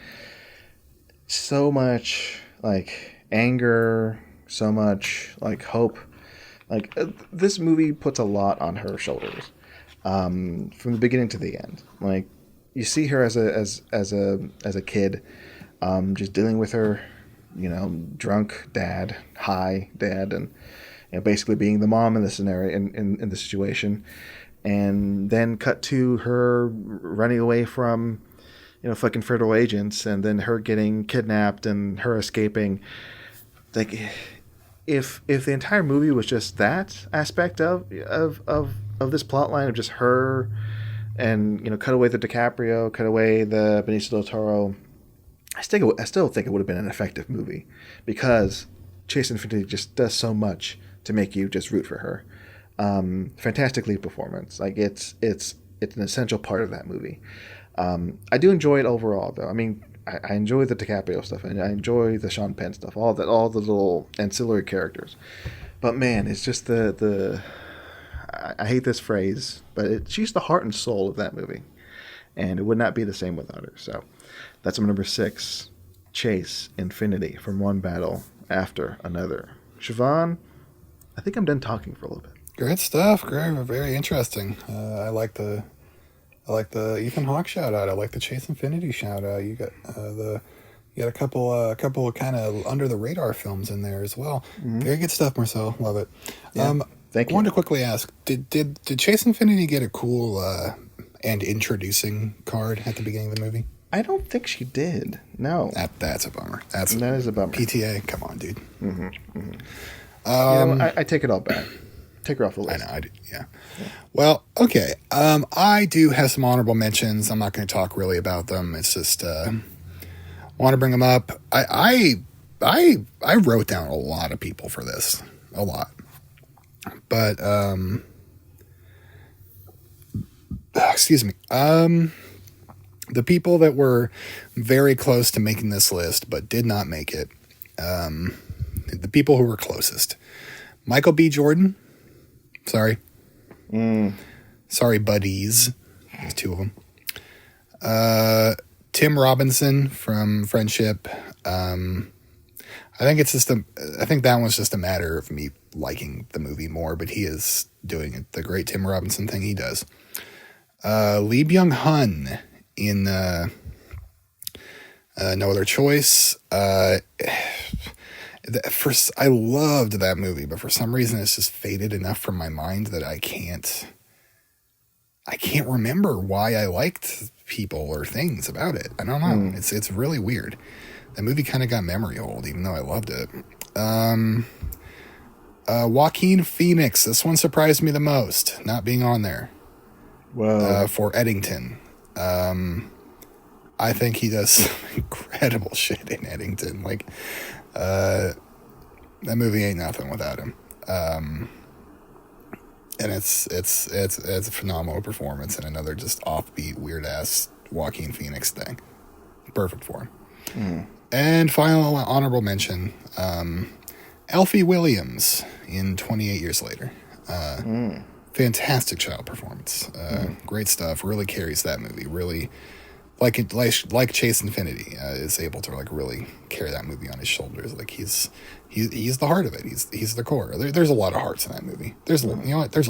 So much like anger, so much like hope. Like this movie puts a lot on her shoulders, from the beginning to the end. Like you see her as a kid, just dealing with her, drunk dad, high dad, and basically being the mom in the scenario, in the situation, and then cut to her running away from, fucking federal agents, and then her getting kidnapped and her escaping. Like, if the entire movie was just that aspect of this plot line of just her, and cut away the DiCaprio, cut away the Benicio del Toro, I still think it would have been an effective movie, because Chase Infinity just does so much to make you just root for her. Fantastic lead performance. Like it's an essential part of that movie. I do enjoy it overall, though. I mean, I enjoy the DiCaprio stuff, and I enjoy the Sean Penn stuff, all the little ancillary characters. But man, it's just the I hate this phrase, but she's the heart and soul of that movie, and it would not be the same without her. So that's my number 6, Chase Infinity, from one battle after another. Siobhan, I think I'm done talking for a little bit. Great stuff. Great, very interesting. I like the Ethan Hawke shout out. I like the Chase Infinity shout out. You got a couple of kind of under the radar films in there as well. Mm-hmm. Very good stuff, Marcel. Love it. Yeah, thank you. I wanted to quickly ask: Did Chase Infinity get a cool and introducing card at the beginning of the movie? I don't think she did. No. That's a bummer. That is a bummer. PTA, come on, dude. Mm-hmm. Mm-hmm. I take it all back. Take her off the list. I know, I do. Yeah. Well, okay. I do have some honorable mentions. I'm not going to talk really about them. It's just want to bring them up. I wrote down a lot of people for this, a lot, but excuse me. The people that were very close to making this list but did not make it. The people who were closest. Michael B. Jordan. Sorry. Sorry, buddies. There's two of them. Tim Robinson from Friendship. I think that one's just a matter of me liking the movie more, but he is doing the great Tim Robinson thing he does. Lee Byung-hun in No Other Choice. I loved that movie, but for some reason it's just faded enough from my mind that I can't remember why I liked people or things about it. I don't know. It's really weird. That movie kind of got memory hold, even though I loved it. Joaquin Phoenix. This one surprised me the most, not being on there. Whoa. For Eddington. I think he does some incredible shit in Eddington. Like, that movie ain't nothing without him. And it's a phenomenal performance and another just offbeat, weird ass Joaquin Phoenix thing. Perfect for him. And final honorable mention, Alfie Williams in 28 Years Later. Fantastic child performance. Great stuff. Really carries that movie. Really, like Chase Infinity is able to like really carry that movie on his shoulders. Like he's the heart of it. He's the core. There's a lot of hearts in that movie. There's a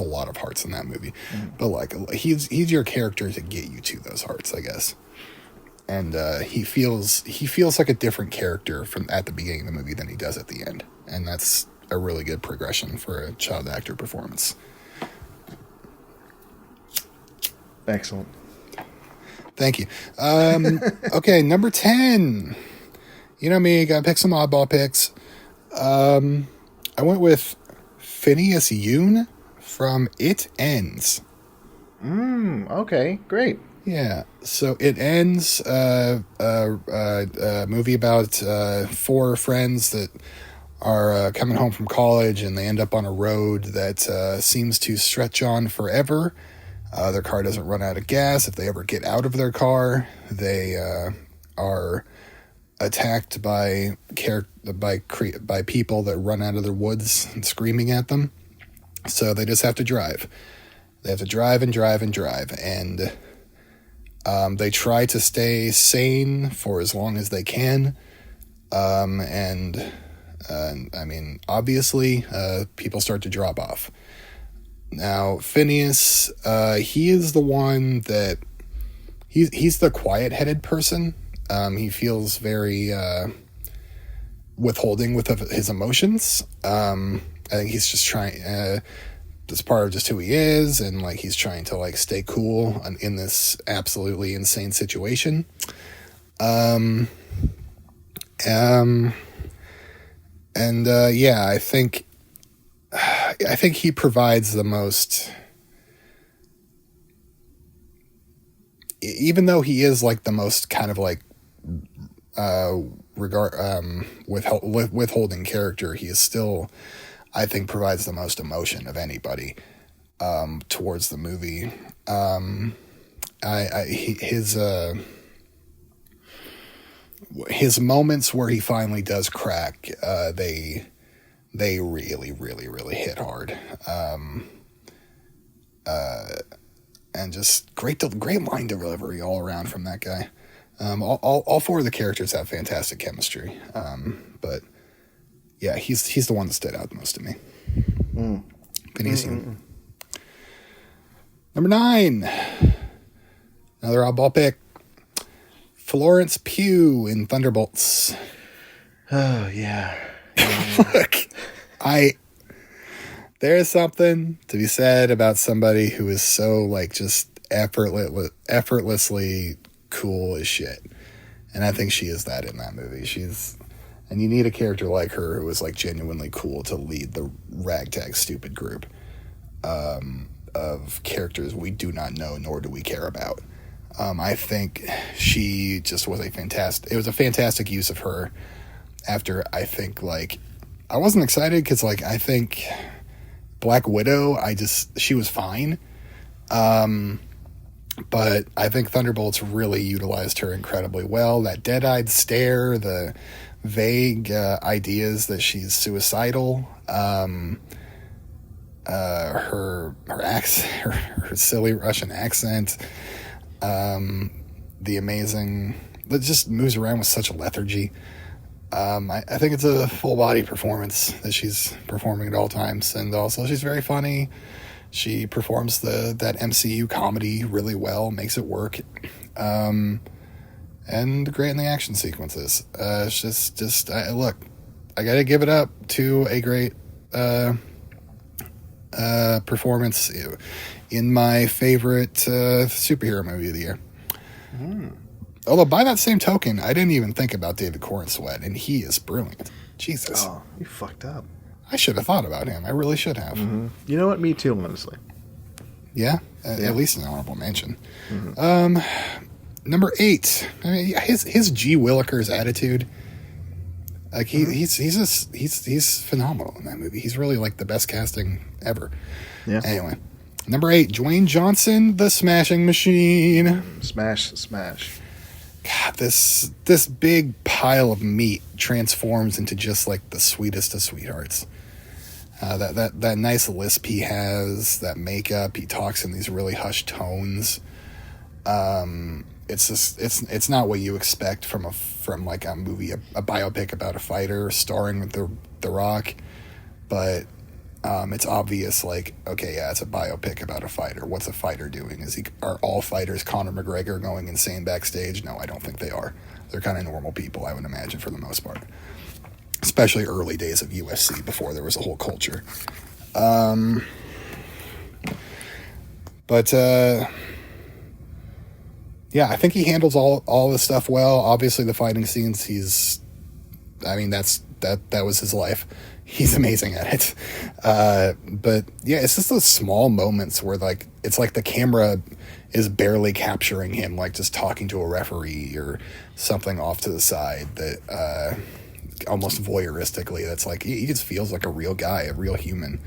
lot of hearts in that movie. But like he's your character to get you to those hearts, I guess. And he feels like a different character from at the beginning of the movie than he does at the end. And that's a really good progression for a child actor performance. Excellent. Thank you. Okay, number 10. You know me, gotta pick some oddball picks. I went with Phineas Yoon from It Ends. Okay, great. Yeah, so It Ends, a movie about four friends that are coming home from college, and they end up on a road that seems to stretch on forever. Their car doesn't run out of gas. If they ever get out of their car, they are attacked by people that run out of their woods and screaming at them. So they just have to drive. They have to drive and drive and drive, and they try to stay sane for as long as they can. I mean, obviously, people start to drop off. Now, Phineas, he is the one that he's the quiet-headed person. He feels very withholding with his emotions. I think he's just trying. It's part of just who he is, and like he's trying to like stay cool in this absolutely insane situation. Yeah, I think he provides the most, even though he is like the most kind of like withholding character, he is still, I think, provides the most emotion of anybody towards the movie. His moments where he finally does crack, they really, really, really hit hard. And just great line delivery all around from that guy. All four of the characters have fantastic chemistry. But yeah, he's the one that stood out the most to me. Phineas Yoon. Number 9. Another oddball pick. Florence Pugh in Thunderbolts. Oh, yeah. Look, there's something to be said about somebody who is so like just effortlessly cool as shit. And I think she is that in that movie. And you need a character like her who is like genuinely cool to lead the ragtag stupid group of characters we do not know nor do we care about. I think she just was a fantastic use of her after, I think, like, I wasn't excited because, like, I think Black Widow, she was fine. But I think Thunderbolts really utilized her incredibly well. That dead-eyed stare, the vague ideas that she's suicidal, her accent, her silly Russian accent, the amazing, that just moves around with such lethargy. I think it's a full body performance that she's performing at all times, and also she's very funny. She performs that MCU comedy really well, makes it work, and great in the action sequences. It's just look, I gotta give it up to a great performance in my favorite superhero movie of the year. Although by that same token, I didn't even think about David Corenswet, and he is brilliant. Jesus, Oh, you fucked up. I should have thought about him. I really should have. You know what? Me too, honestly. Yeah, at least an honorable mention. Number 8. I mean, his G. Willikers attitude, like he's phenomenal in that movie. He's really like the best casting ever. Yeah. Anyway, number 8, Dwayne Johnson, the Smashing Machine. Smash. God, this big pile of meat transforms into just like the sweetest of sweethearts. That nice lisp he has, that makeup, he talks in these really hushed tones. It's just it's not what you expect from like a movie, a biopic about a fighter starring with the Rock, but it's obvious, like, okay, yeah, it's a biopic about a fighter. What's a fighter doing? Are all fighters Conor McGregor going insane backstage? No, I don't think they are. They're kind of normal people, I would imagine, for the most part. Especially early days of UFC, before there was a whole culture. Yeah, I think he handles all this stuff well. Obviously, the fighting scenes, that was his life. He's amazing at it. But yeah, it's just those small moments where like it's like the camera is barely capturing him, like just talking to a referee or something off to the side that almost voyeuristically. That's like he just feels like a real guy, a real human.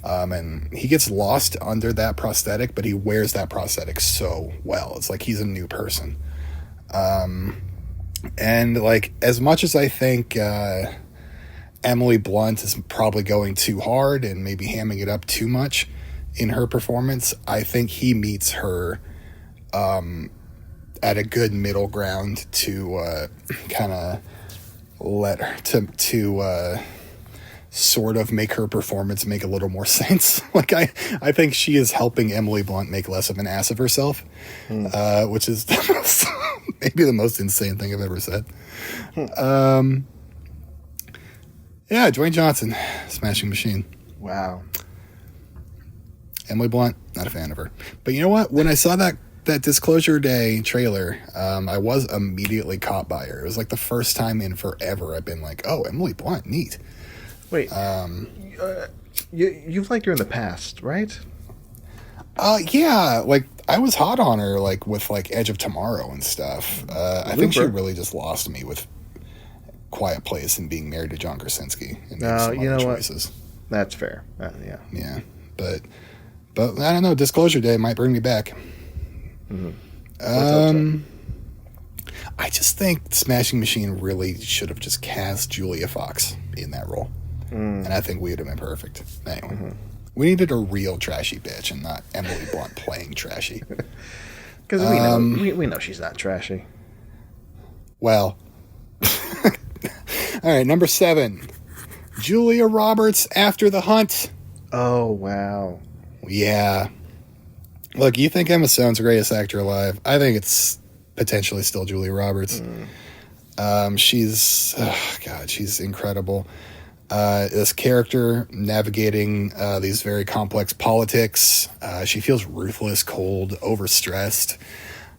And he gets lost under that prosthetic, but he wears that prosthetic so well. It's like he's a new person. And like as much as I think Emily Blunt is probably going too hard and maybe hamming it up too much in her performance, I think he meets her at a good middle ground to kind of let her to sort of make her performance make a little more sense. Like I think she is helping Emily Blunt make less of an ass of herself, which is maybe the most insane thing I've ever said. Yeah, Dwayne Johnson, Smashing Machine. Wow. Emily Blunt, not a fan of her. But you know what? When I saw that Disclosure Day trailer, I was immediately caught by her. It was like the first time in forever I've been like, oh, Emily Blunt, neat. Wait, you've liked her in the past, right? Yeah, like I was hot on her, like with like Edge of Tomorrow and stuff. I think she really just lost me with Quiet Place and being married to John Krasinski. And No, you know choices. what? That's fair. Yeah. Yeah, but I don't know. Disclosure Day might bring me back. I just think Smashing Machine really should have just cast Julia Fox in that role. And I think we would have been perfect. Anyway, we needed a real trashy bitch and not Emily Blunt playing trashy. Because we know she's not trashy. Well, all right, number 7, Julia Roberts, After the Hunt. Oh, wow. Yeah. Look, you think Emma Stone's the greatest actor alive. I think it's potentially still Julia Roberts. She's incredible. This character navigating these very complex politics. She feels ruthless, cold, overstressed,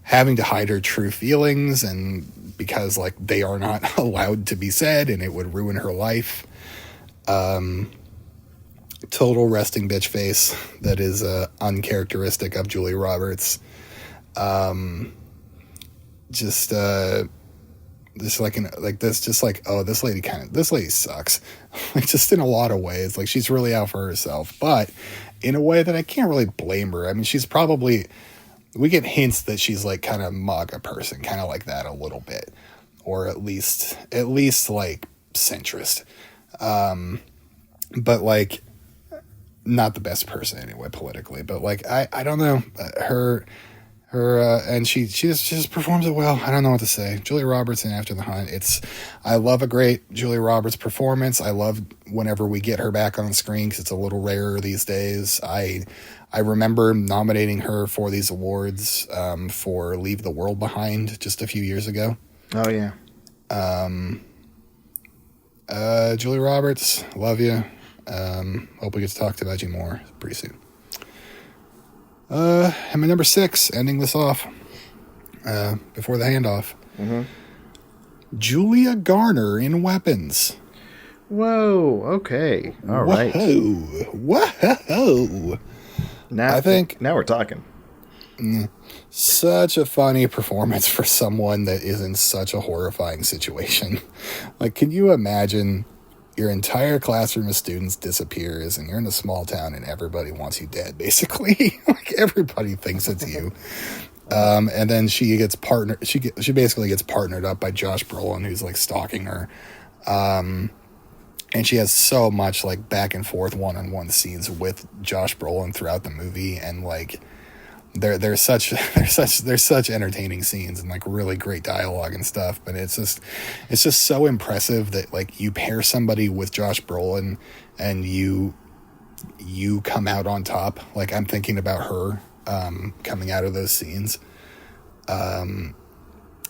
having to hide her true feelings, and because like they are not allowed to be said, and it would ruin her life. Total resting bitch face that is uncharacteristic of Julia Roberts. This lady sucks. Like just in a lot of ways. Like she's really out for herself, but in a way that I can't really blame her. I mean, she's probably we get hints that she's like kind of MAGA person, kind of like that a little bit, or at least like centrist, but like not the best person anyway politically. But like I don't know her. And she just performs it well. I don't know what to say. Julia Roberts in After the Hunt. I love a great Julia Roberts performance. I love whenever we get her back on screen because it's a little rarer these days. I remember nominating her for these awards for Leave the World Behind just a few years ago. Oh yeah. Julia Roberts, love you. Hope we get to talk about you more pretty soon. And my number 6, ending this off, before the handoff. Mm-hmm. Julia Garner in Weapons. Whoa, okay. All right. Whoa. Now we're talking. Such a funny performance for someone that is in such a horrifying situation. Like, can you imagine your entire classroom of students disappears and you're in a small town and everybody wants you dead, basically. Like, everybody thinks it's you. And then she gets partnered. She basically gets partnered up by Josh Brolin, who's like stalking her. And she has so much like back and forth one-on-one scenes with Josh Brolin throughout the movie. And like, There's such entertaining scenes and like really great dialogue and stuff, but it's just so impressive that like you pair somebody with Josh Brolin and you come out on top. Like, I'm thinking about her coming out of those scenes.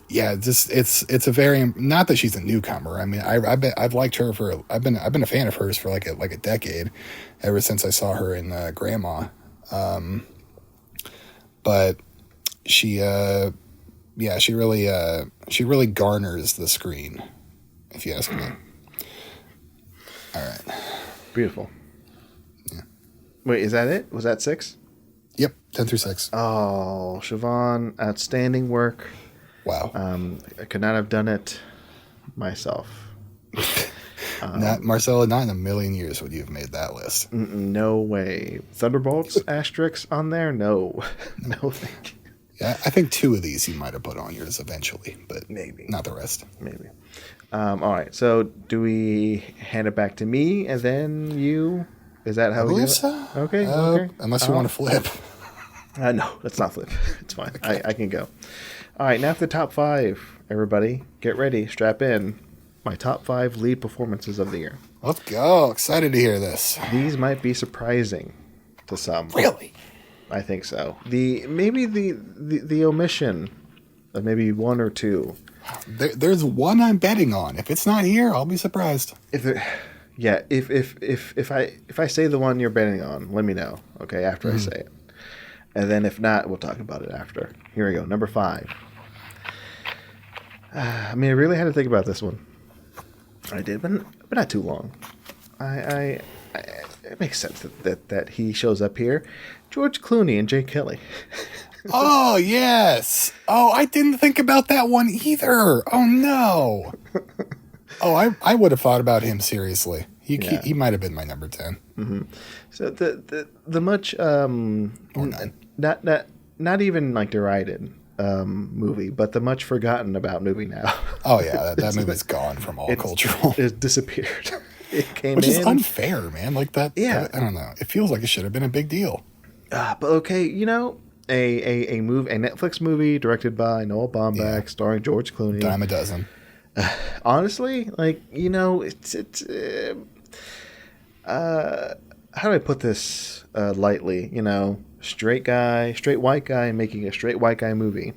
Yeah, it's a very, not that she's a newcomer. I mean, I've liked her I've been a fan of hers for like a decade, ever since I saw her in Grandma. But she really garners the screen, if you ask me. All right. Beautiful. Yeah. Wait, is that it? Was that 6? Yep, 10 through 6. Oh, Siobhan, outstanding work. Wow. I could not have done it myself. Marcelo, not in a million years would you have made that list. No way. Thunderbolts asterisk on there? No. No, thank you. Yeah, I think 2 of these you might have put on yours eventually, but maybe not the rest. Maybe. All right. So do we hand it back to me and then you? Is that how we do it? So. Okay. Unless you want to flip. No, let's not flip. It's fine. Okay. I can go. All right. Now for the top 5. Everybody, get ready. Strap in. My top 5 lead performances of the year. Let's go. Excited to hear this. These might be surprising to some. Really? I think so. Maybe the omission of maybe 1 or 2. There's one I'm betting on. If it's not here, I'll be surprised. If I say the one you're betting on, let me know. Okay, after I say it. And then if not, we'll talk about it after. Here we go. Number 5. I mean, I really had to think about this one. I did, but not too long. It makes sense that he shows up here. George Clooney and Jake Kelly. Oh, yes. Oh, I didn't think about that one either. Oh, no. Oh, I would have thought about him seriously. He might have been my number 10. Mm-hmm. So the much not even like derided movie, but the much forgotten about movie now. Oh yeah, that movie's gone from all cultural. It disappeared. It came Which in. is unfair, man. Like that. Yeah. I don't know. It feels like it should have been a big deal. But okay, a Netflix movie directed by Noah Baumbach, starring George Clooney. Dime a dozen. Honestly, it's how do I put this lightly? Straight white guy making a straight white guy movie.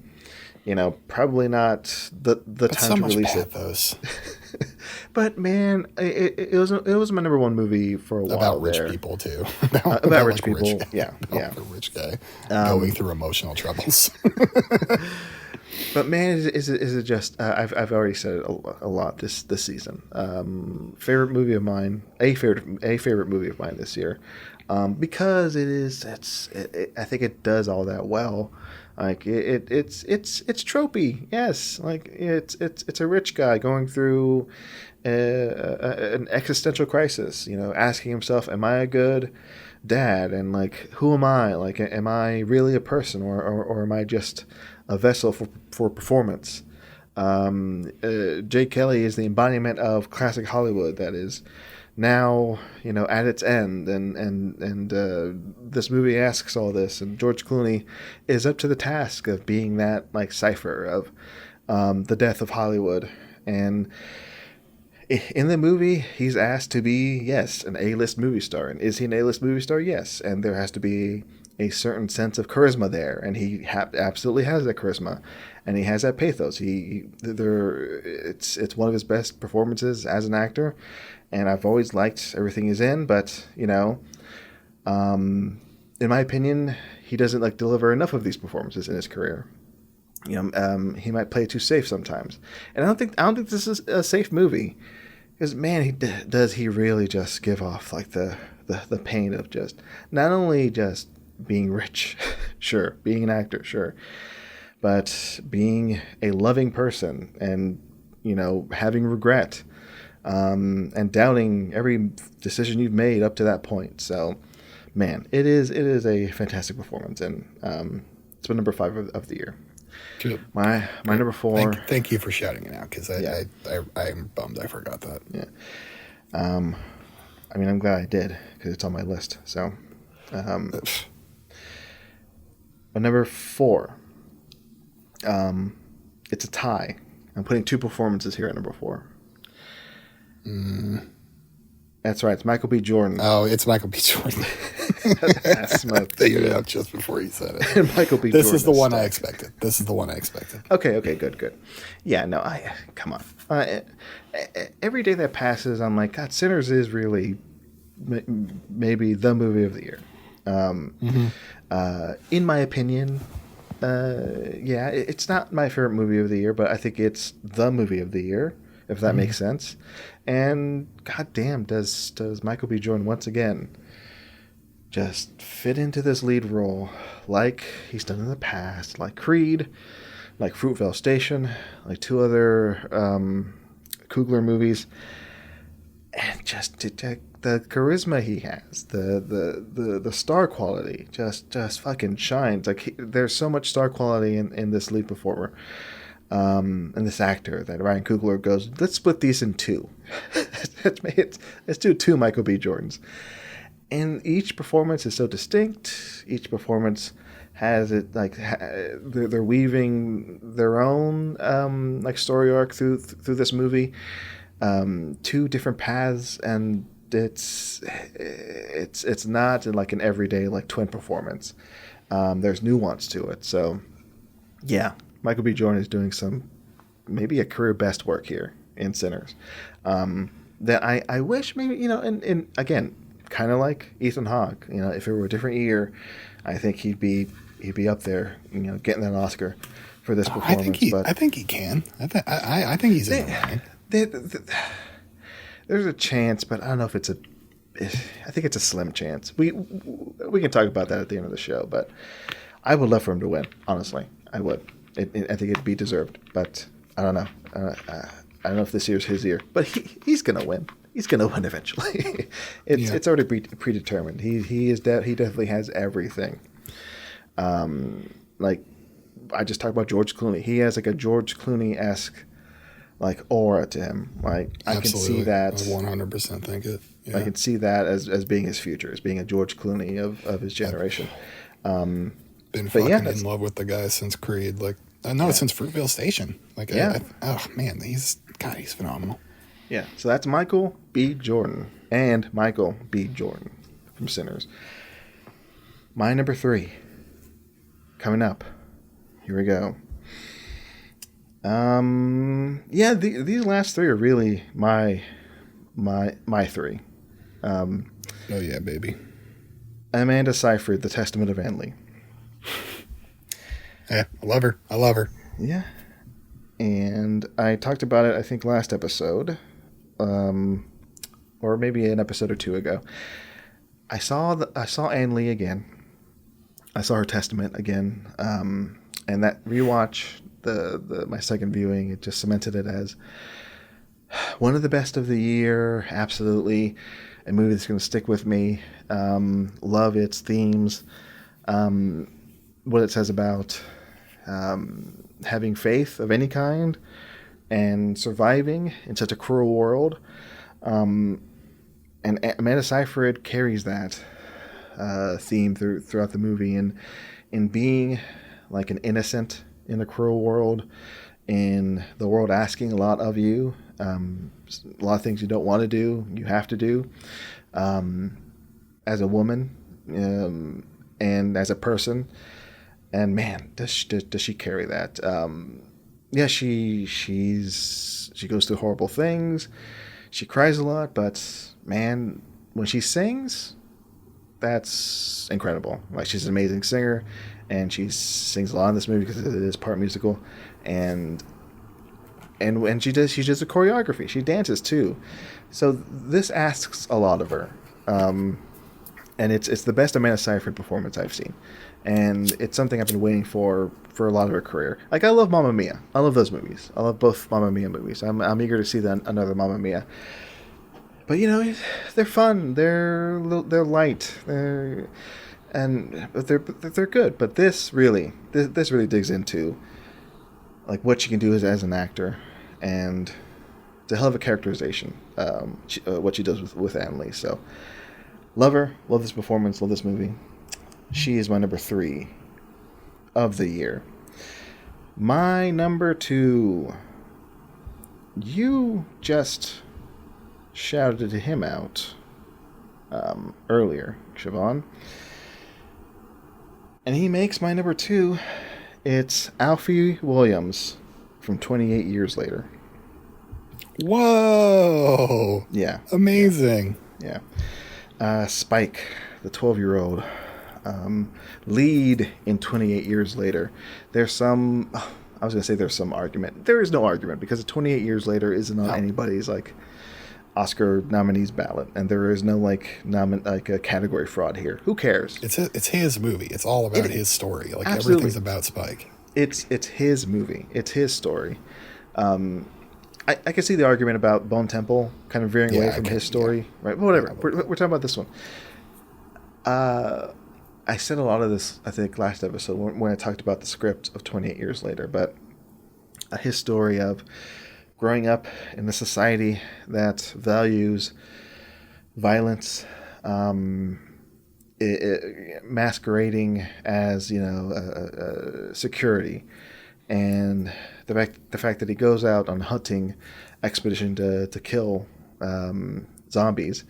Probably not the time to release pathos. it. But man, it was my number 1 movie for a while. About rich there. people too. About rich people. Yeah. A rich guy going through emotional troubles. But man, is it just? I've already said it a lot this season. Favorite movie of mine, a favorite movie of mine this year, because it is. I think it does all that well. Like it's tropey, yes. Like it's a rich guy going through an existential crisis. Asking himself, "Am I a good dad, and like, who am I? Like, am I really a person, or am I just a vessel for performance? Jake Kelly is the embodiment of classic Hollywood that is now, at its end, and this movie asks all this, and George Clooney is up to the task of being that like cipher of the death of Hollywood. And in the movie, he's asked to be, yes, an A-list movie star. And is he an A-list movie star? Yes. And there has to be a certain sense of charisma there, and he absolutely has that charisma, and he has that pathos. It's one of his best performances as an actor, and I've always liked everything he's in. But in my opinion, he doesn't like deliver enough of these performances in his career. He might play it too safe sometimes, and I don't think this is a safe movie, because man, does he really just give off like the pain of just not only just being rich, sure, being an actor, sure, but being a loving person, and having regret, and doubting every decision you've made up to that point. So, man, it is a fantastic performance, and it's my number 5 of the year. Good. My number 4. Thank you for shouting it out, because I'm bummed I forgot that. Yeah. I'm glad I did, because it's on my list. So, my number 4. It's a tie. I'm putting 2 performances here at number 4. That's right. It's Michael B. Jordan. Oh, it's Michael B. Jordan. That's my figured it out just before you said it. And Michael B. This Jordan is the one stuck. I expected. This is the one I expected. Okay, good. Yeah, no, come on. Every day that passes, I'm like, God, Sinners is really maybe the movie of the year. In my opinion, it's not my favorite movie of the year, but I think it's the movie of the year, if that makes sense. And goddamn, does Michael B. Jordan once again just fit into this lead role like he's done in the past, like Creed, like Fruitvale Station, like 2 other Coogler movies, and just the charisma he has, the star quality just fucking shines. Like there's so much star quality in this lead performer, and this actor, that Ryan Coogler goes, let's split these in 2. Let's do 2 Michael B. Jordans. And each performance is so distinct. Each performance has it like they're weaving their own like story arc through this movie, 2 different paths, and it's not like an everyday like twin performance. There's nuance to it. So yeah, Michael B. Jordan is doing some maybe a career best work here in Sinners. That I wish maybe and again, kind of like Ethan Hawke, if it were a different year, I think he'd be up there, getting an Oscar for this performance. I think he can. I think he's in the running. There's a chance, but I don't know if I think it's a slim chance. We can talk about that at the end of the show, but I would love for him to win. Honestly, I would. I think it'd be deserved, but I don't know. I don't know if this year's his year, but he's gonna win. He's gonna win eventually. It's already predetermined. He definitely has everything. Like I just talked about George Clooney. He has like a George Clooney-esque like aura to him. Like I can see that. I 100% think it. Yeah. I can see that as being his future, as being a George Clooney of his generation. Been fucking in love with the guy since Creed. Like since Fruitvale Station. Like oh man, he's phenomenal. Yeah, so that's Michael B. Jordan and Michael B. Jordan from Sinners. My number 3 coming up. Here we go. These last 3 are really my 3. Oh yeah, baby. Amanda Seyfried, The Testament of Anne Lee. Yeah, I love her. Yeah. And I talked about it, I think, last episode. Or maybe an episode or 2 ago. I saw Anne Lee again. I saw her Testament again. And that rewatch, my second viewing, it just cemented it as one of the best of the year. Absolutely. a movie that's going to stick with me. Love its themes, what it says about having faith of any kind and surviving in such a cruel world. And Amanda Seyfried carries that theme throughout the movie, and in being like an innocent in a cruel world, in the world asking a lot of you, a lot of things you don't want to do, you have to do, as a woman, and as a person. And man, does she carry that? Yeah, she goes through horrible things. She cries a lot, but man, when she sings, that's incredible. Like, she's an amazing singer, and she sings a lot in this movie because it is part musical, and she does the choreography. She dances too, so this asks a lot of her, and it's the best Amanda Seyfried performance I've seen, and it's something I've been waiting for a lot of her career. Like, I love Mamma Mia. I love those movies. I love both Mamma Mia movies. I'm eager to see another Mamma Mia. But they're fun. They're light. But they're good. But this really digs into like what she can do as an actor, and it's a hell of a characterization. What she does with Annalise. So love her. Love this performance. Love this movie. She is my number 3 of the year. My number 2. You just shouted him out earlier, Siobhan. And he makes my number 2. It's Alfie Williams from 28 Years Later. Whoa! Yeah. Amazing. Yeah. Spike, the 12-year-old, lead in 28 Years Later. There's some argument. There is no argument, because 28 Years Later isn't on anybody's like Oscar nominees ballot, and there is no a category fraud here. Who cares? It's his movie. It's all about his story. Like, absolutely. Everything's about Spike. It's his movie. It's his story. I can see the argument about Bone Temple kind of veering away from his story, right? But whatever. We're talking about this one. I said a lot of this, I think, last episode when I talked about the script of 28 Years Later, but his story of growing up in a society that values violence, masquerading as security, and the fact that he goes out on a hunting expedition to kill zombies,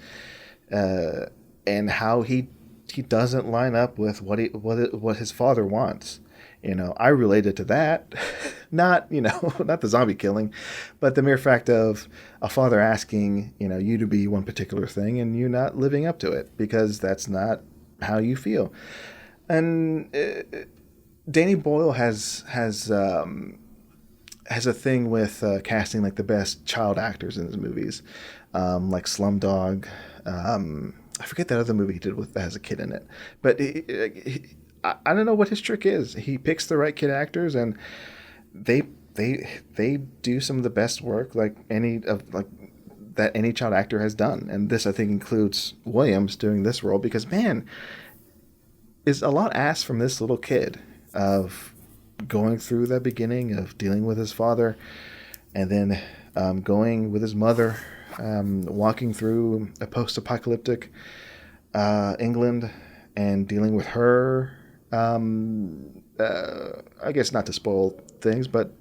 and how he doesn't line up with what his father wants. I related to that, not the zombie killing, but the mere fact of a father asking you to be one particular thing and you not living up to it because that's not how you feel. And Danny Boyle has a thing with casting like the best child actors in his movies, like Slumdog. I forget that other movie he did that has a kid in it, but I don't know what his trick is. He picks the right kid actors, and they do some of the best work that any child actor has done. And this, I think, includes Williams doing this role, because man, is a lot asked from this little kid of going through that beginning of dealing with his father, and then going with his mother, walking through a post-apocalyptic England and dealing with her. I guess not to spoil things, but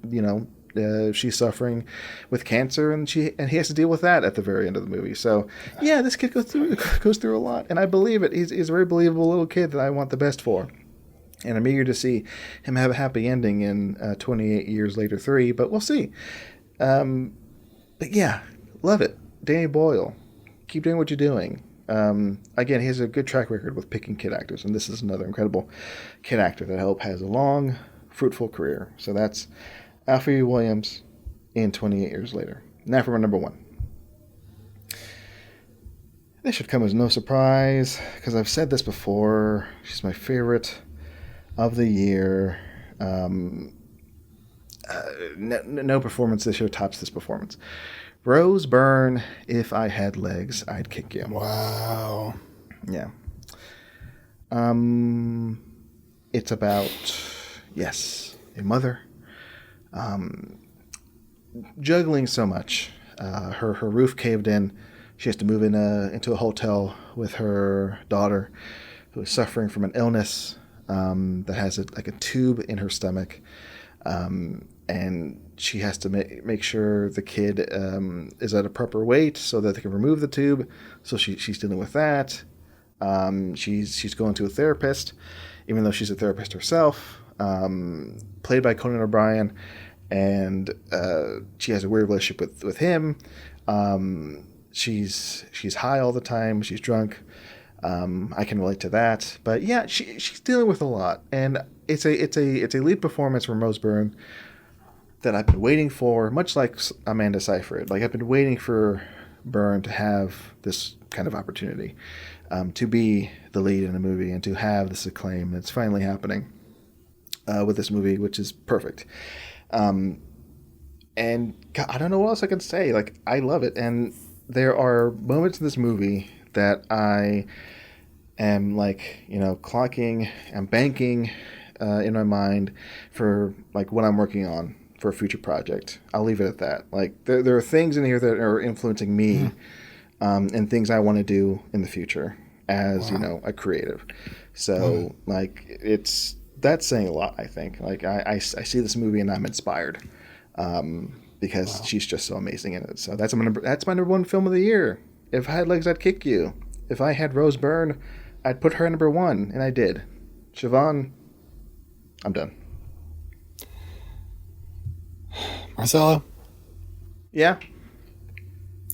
she's suffering with cancer, and he has to deal with that at the very end of the movie. So yeah, this kid goes through a lot, and I believe it. He's a very believable little kid that I want the best for. And I'm eager to see him have a happy ending in 28 Years Later 3, but we'll see. But yeah, love it. Danny Boyle, keep doing what you're doing. Again, he has a good track record with picking kid actors, and this is another incredible kid actor that I hope has a long, fruitful career. So that's Alfie Williams in 28 Years Later. Now for my number 1. This should come as no surprise, because I've said this before. She's my favorite of the year. No performance this year tops this performance. Rose Byrne, If I Had Legs, I'd Kick You. Wow. Yeah. It's about, yes, a mother juggling so much. Her roof caved in. She has to move into a hotel with her daughter, who is suffering from an illness that has a tube in her stomach, and she has to make sure the kid is at a proper weight so that they can remove the tube. So she's dealing with that. She's going to a therapist, even though she's a therapist herself, played by Conan O'Brien, and she has a weird relationship with him. She's high all the time. She's drunk. I can relate to that. But yeah, she's dealing with a lot, and it's a lead performance from Rose Byrne that I've been waiting for, much like Amanda Seyfried. Like, I've been waiting for Byrne to have this kind of opportunity, to be the lead in a movie and to have this acclaim. It's finally happening with this movie, which is perfect. And God, I don't know what else I can say. Like, I love it. And there are moments in this movie that I am clocking and banking in my mind for like what I'm working on for a future project. I'll leave it at that. Like, there are things in here that are influencing me, and things I want to do in the future as, a creative. So that's saying a lot, I think. Like, I see this movie and I'm inspired, because she's just so amazing in it. So that's my number one film of the year. If I Had Legs, I'd Kick You. If I had Rose Byrne, I'd put her at number one, and I did. Siobhan, I'm done. Marcelo? Yeah?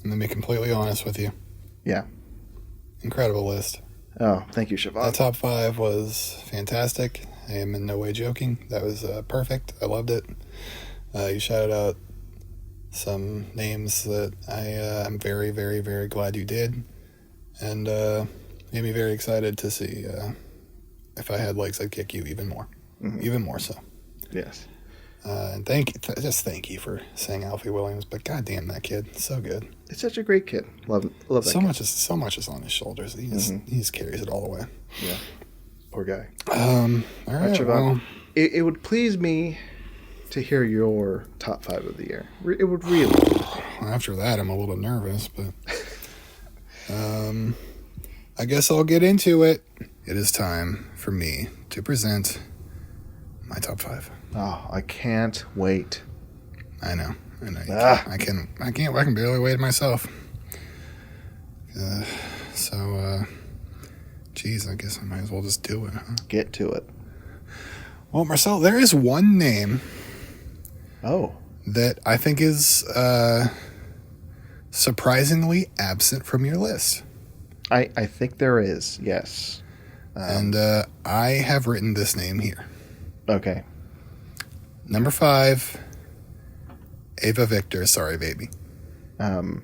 I'm going to be completely honest with you. Yeah. Incredible list. Oh, thank you, Siobhan. That top 5 was fantastic. I am in no way joking. That was perfect. I loved it. You shouted out some names that I'm very, very, very glad you did. And made me very excited to see If I Had Legs, I'd Kick You even more. Mm-hmm. Even more so. Yes. And thank you for saying Alfie Williams, but goddamn, that kid, so good. It's such a great kid. Love that so kid. So much is on his shoulders. He just carries it all the way. Yeah. Poor guy. All right, Siobhan, well, it would please me to hear your top 5 of the year. It would really. After that, I'm a little nervous, but I guess I'll get into it. It is time for me to present my top 5. Oh, I can't wait. I know. I can barely wait myself. Geez, I guess I might as well just do it, huh? Get to it. Well, Marcel, there is one name. Oh. That I think is surprisingly absent from your list. I think there is, yes. And I have written this name here. Okay. Number 5, Ava Victor, Sorry Baby. Well,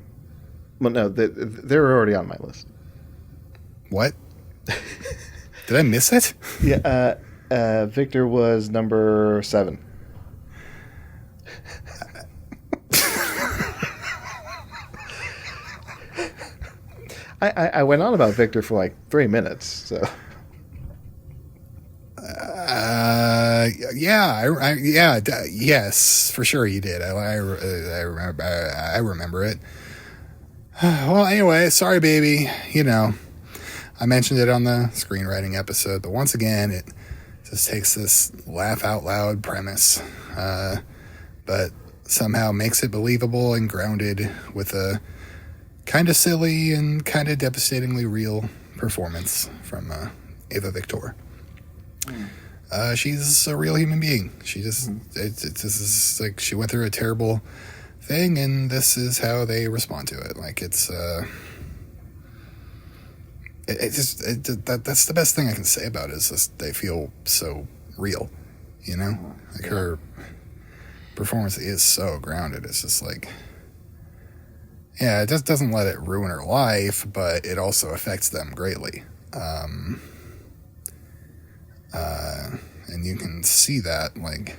no, they're already on my list. What? Did I miss it? Yeah, Victor was number 7. I went on about Victor for like 3 minutes, so. Yes, for sure you did. I remember it. Well, anyway, Sorry Baby, I mentioned it on the screenwriting episode, but once again, it just takes this laugh out loud premise, but somehow makes it believable and grounded with a kind of silly and kind of devastatingly real performance from Ava Victor. She's a real human being. She just, this is like she went through a terrible thing, and this is how they respond to it. Like that's the best thing I can say about it is just they feel so real, Like her performance is so grounded. It's just like, yeah, it just doesn't let it ruin her life, but it also affects them greatly. And you can see that, like,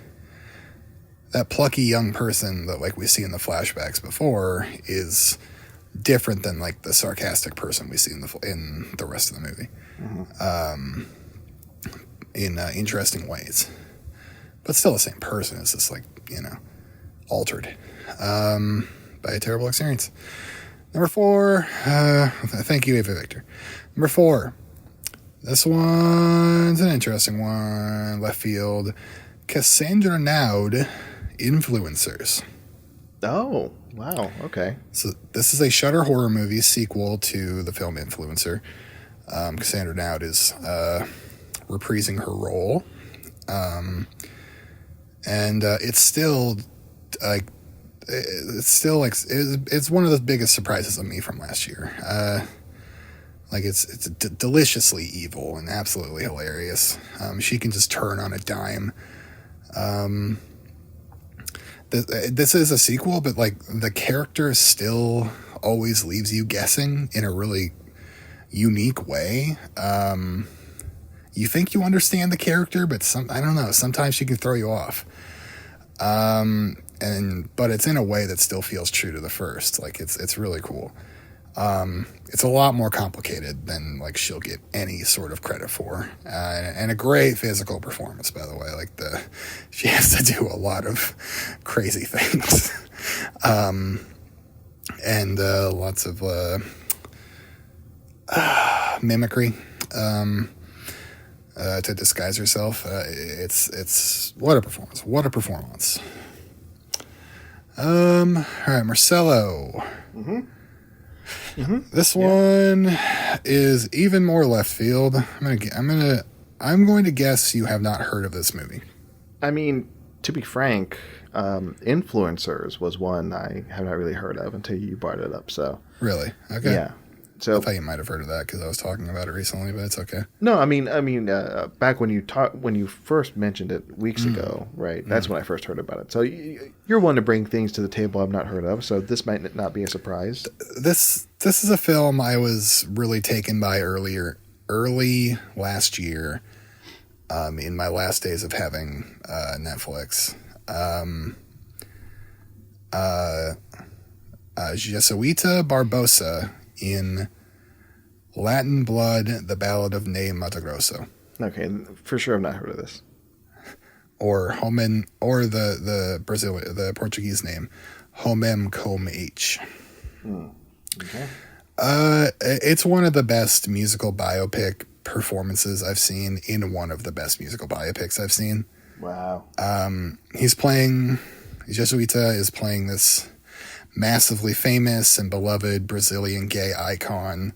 that plucky young person that like we see in the flashbacks before is different than like the sarcastic person we see in the rest of the movie, in interesting ways, but still the same person. It's just like, you know, altered by a terrible experience. Number 4, thank you, Ava Victor. Number 4, this one's an interesting one, left field. Cassandra Naud, Influencers. Oh, wow. Okay. So this is a Shudder horror movie sequel to the film Influencer. Cassandra Naud is reprising her role, and it's still like it's one of the biggest surprises of me from last year. Like it's deliciously evil and absolutely hilarious. She can just turn on a dime. This is a sequel, but like the character still always leaves you guessing in a really unique way. You think you understand the character, but I don't know, sometimes she can throw you off. But it's in a way that still feels true to the first. Like it's really cool. It's a lot more complicated than like she'll get any sort of credit for, and a great physical performance, by the way. Like she has to do a lot of crazy things, and lots of mimicry to disguise herself. It's what a performance! What a performance! All right, Marcelo. This one is even more left field. I'm going to guess you have not heard of this movie. I mean, to be frank, Influencers was one I have not really heard of until you brought it up. So Really? Okay. yeah. So I thought you might have heard of that because I was talking about it recently, but it's okay. no, I mean, back when you first mentioned it weeks ago, right? That's when I first heard about it. So you're one to bring things to the table I've not heard of. So this might not be a surprise. This is a film I was really taken by early last year, in my last days of having Netflix. Jesuita Barbosa in Latin Blood, The Ballad of Ney Matogrosso. Okay, for sure I've not heard of this. Or the Portuguese name, Homem com H. Okay. It's one of the best musical biopic performances I've seen in one of the best musical biopics I've seen. Wow. Jesuita is playing this massively famous and beloved Brazilian gay icon,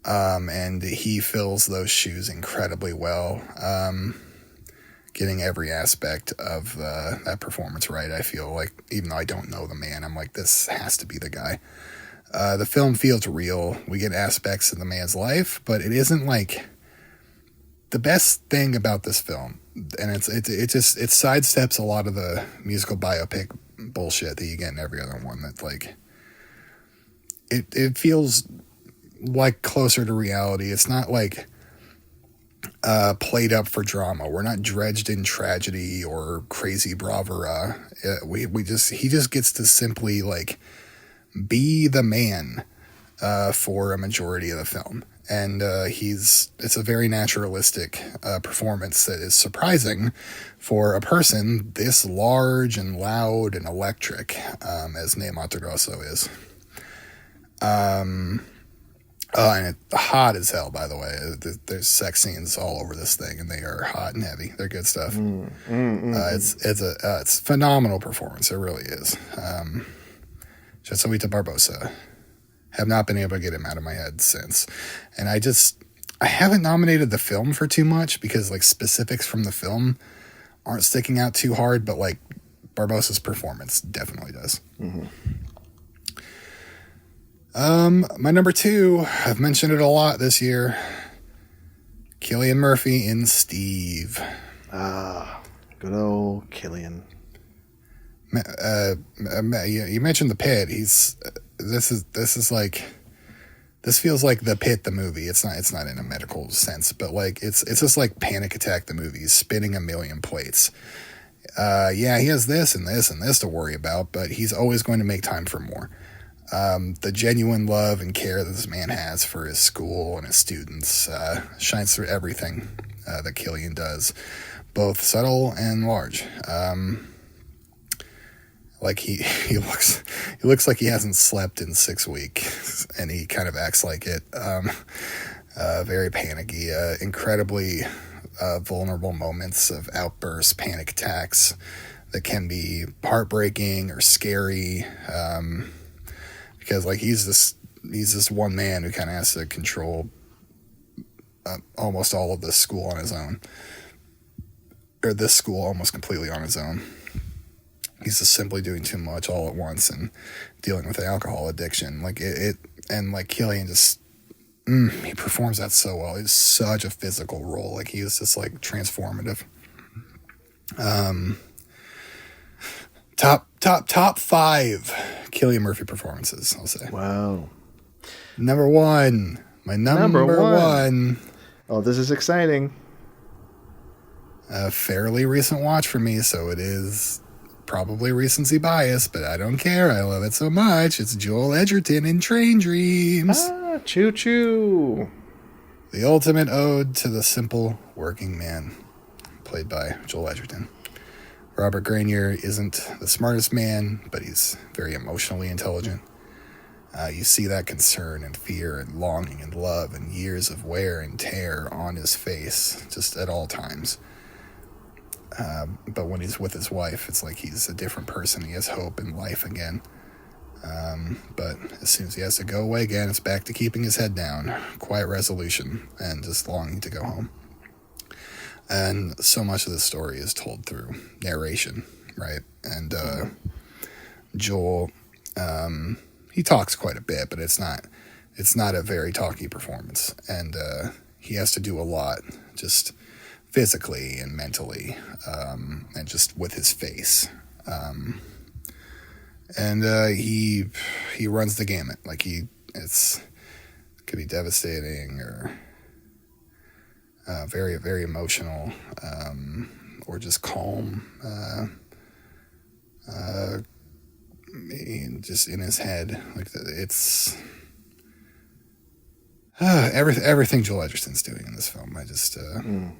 and he fills those shoes incredibly well, getting every aspect of that performance right. I feel like, even though I don't know the man, I'm like, this has to be the guy. The film feels real. We get aspects of the man's life, but it isn't like the best thing about this film, and it sidesteps a lot of the musical biopic bullshit that you get in every other one. That's like it feels like closer to reality. It's not like played up for drama. We're not dredged in tragedy or crazy bravura. He just gets to simply like be the man for a majority of the film. And it's a very naturalistic performance that is surprising for a person this large and loud and electric as Ney Matogrosso is. And it's hot as hell, by the way. There's sex scenes all over this thing, and they are hot and heavy. They're good stuff. It's a phenomenal performance. It really is. Jesuita Barbosa. Have not been able to get him out of my head since. And I haven't nominated the film for too much because like specifics from the film aren't sticking out too hard, but like Barbosa's performance definitely does. My number 2, I've mentioned it a lot this year. Cillian Murphy in Steve. Good old Cillian. You mentioned The Pit. This feels like The Pit, the movie. It's not in a medical sense, but like it's just like Panic Attack, the movie. He's spinning a million plates, yeah, he has this and this and this to worry about, but he's always going to make time for more. The genuine love and care that this man has for his school and his students shines through everything that Killian does, both subtle and large. Like he looks like he hasn't slept in 6 weeks, and he kind of acts like it. Very panicky, incredibly vulnerable moments of outbursts, panic attacks that can be heartbreaking or scary. Because like he's this one man who kind of has to control almost all of this school on his own, or this school almost completely on his own. He's just simply doing too much all at once and dealing with an alcohol addiction. Like it and like Killian just he performs that so well. It's such a physical role. Like he is just like transformative. Top 5 Cillian Murphy performances, I'll say. Wow. Number 1. My number one. Oh, this is exciting. A fairly recent watch for me, so it is probably recency bias, but I don't care. I love it so much. It's Joel Edgerton in Train Dreams. Ah, choo choo. The ultimate ode to the simple working man, played by Joel Edgerton. Robert Grenier isn't the smartest man, but he's very emotionally intelligent. You see that concern and fear and longing and love and years of wear and tear on his face just at all times. But when he's with his wife, it's like he's a different person. He has hope in life again. But as soon as he has to go away again, it's back to keeping his head down, quiet resolution, and just longing to go home. And so much of the story is told through narration, right? And Joel, he talks quite a bit, but it's not a very talky performance. And he has to do a lot, just physically and mentally, and just with his face. And he runs the gamut. Like it could be devastating or very, very emotional, or just calm, just in his head. Like it's everything Joel Edgerton's doing in this film. I just I'm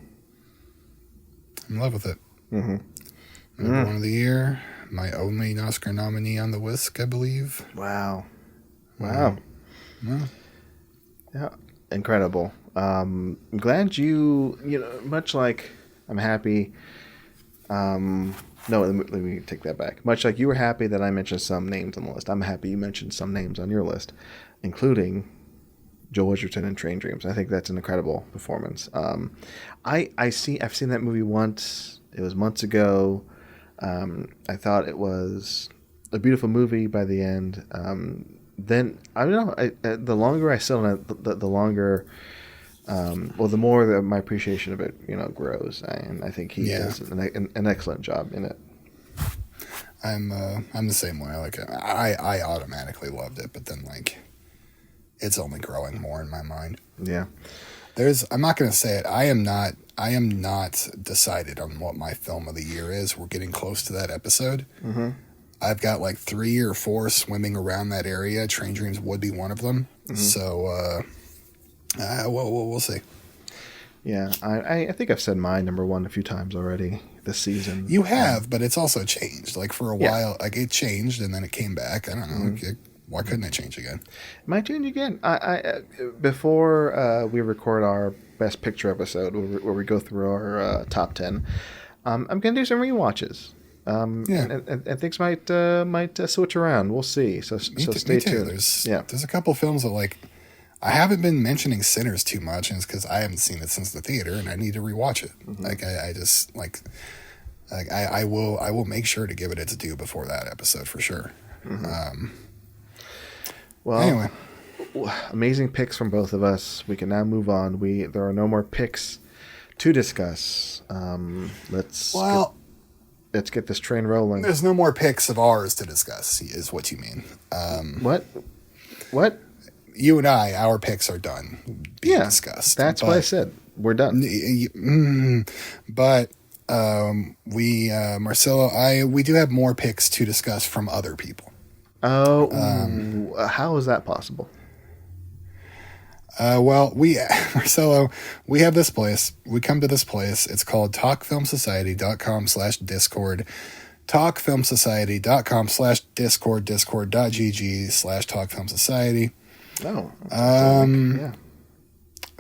in love with it. Mm-hmm. Number 1 of the year. My only Oscar nominee on the whisk, I believe. Wow. Yeah. Yeah, incredible. I'm glad you know, much like I'm happy. No, let me take that back. Much like you were happy that I mentioned some names on the list, I'm happy you mentioned some names on your list, including Joel Edgerton in Train Dreams. I think that's an incredible performance. I've seen that movie once. It was months ago. I thought it was a beautiful movie by the end. Then I don't know. The longer I sit on it, the longer, the more that my appreciation of it, grows. And I think he does an excellent job in it. I'm the same way. Like I automatically loved it, but then like it's only growing more in my mind. Yeah. I'm not going to say it. I am not decided on what my film of the year is. We're getting close to that episode. Mm-hmm. I've got like 3 or 4 swimming around that area. Train Dreams would be one of them. Mm-hmm. So, we'll see. Yeah, I think I've said my number 1 a few times already this season. You have, but it's also changed. Like for a while, like it changed and then it came back. I don't know. Mm-hmm. Why couldn't it change again? It might change again. I before we record our Best Picture episode where we go through our top 10, I'm going to do some rewatches. And things might switch around. We'll see. So stay tuned. There's a couple films that like I haven't been mentioning Sinners too much, and it's because I haven't seen it since the theater, and I need to rewatch it. Mm-hmm. Like I just like I will make sure to give it its due before that episode for sure. Mm-hmm. Well, anyway, amazing picks from both of us. We can now move on. There are no more picks to discuss. Let's get this train rolling. There's no more picks of ours to discuss, is what you mean. What? You and our picks are done being discussed. That's what I said. We're done. But we do have more picks to discuss from other people. Oh, how is that possible? Well, Marcelo, we have this place. We come to this place. It's called talkfilmsociety.com/discord. talkfilmsociety.com/discord, discord.gg/talkfilmsociety. Oh, yeah.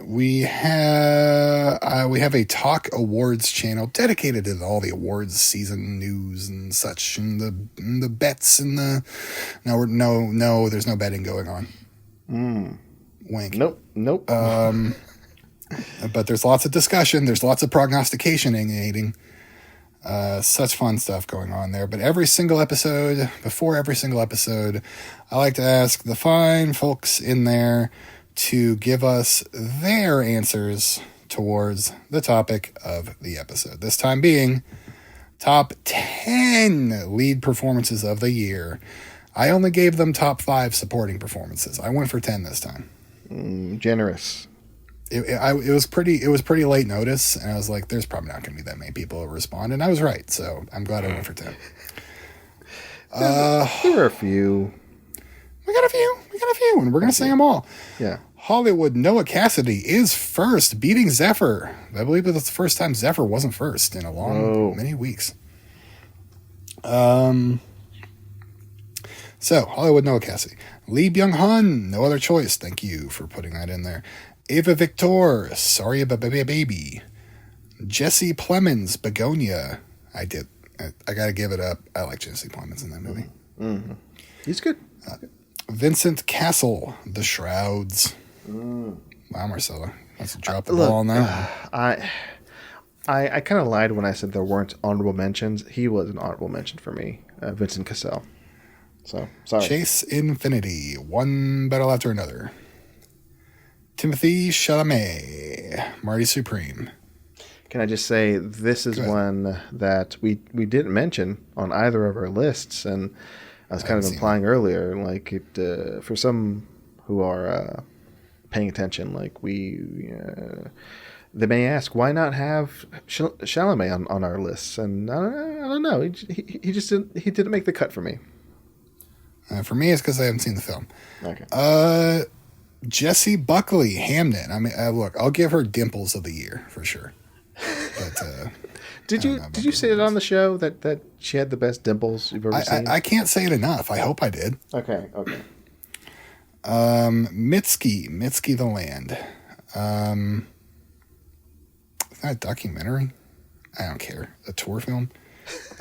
We have a Talk Awards channel dedicated to all the awards season news and such, and the bets and the no, there's no betting going on. Wink. Nope. But there's lots of discussion. There's lots of prognosticating. Such fun stuff going on there. But before every single episode, I like to ask the fine folks in there to give us their answers towards the topic of the episode. This time being top 10 lead performances of the year. I only gave them top 5 supporting performances. I went for 10 this time. Generous. It was pretty late notice, and I was like, there's probably not going to be that many people who respond, and I was right, so I'm glad I went for 10. There were a few. We got a few, and we're going to sing them all. Yeah. Hollywood Noah Cassidy is first, beating Zephyr. I believe that's the first time Zephyr wasn't first in many weeks. So, Hollywood Noah Cassidy. Lee Byung-hun, No Other Choice. Thank you for putting that in there. Ava Victor, Sorry About Baby. Jesse Plemons, Begonia. I got to give it up. I like Jesse Plemons in that movie. Mm-hmm. He's good. Vincent Castle, The Shrouds. Wow, Marcelo. Let's drop the ball on that one. I kind of lied when I said there weren't honorable mentions. He was an honorable mention for me, Vincent Cassell. So, sorry. Chase Infinity, one battle after another. Timothy Chalamet, Marty Supreme. Can I just say, this is one that we didn't mention on either of our lists, and I was kind of implying earlier, like it for some who are paying attention, like they may ask, why not have Chalamet on our lists? And I don't know, he just didn't make the cut for me. For me, it's because I haven't seen the film. Okay. Jessie Buckley, Hamnet. I mean, look, I'll give her Dimples of the Year for sure. But did you say it on the show that she had the best dimples you've ever seen? I can't say it enough. I hope I did. Okay. Mitski the Land. Is that a documentary? I don't care. A tour film?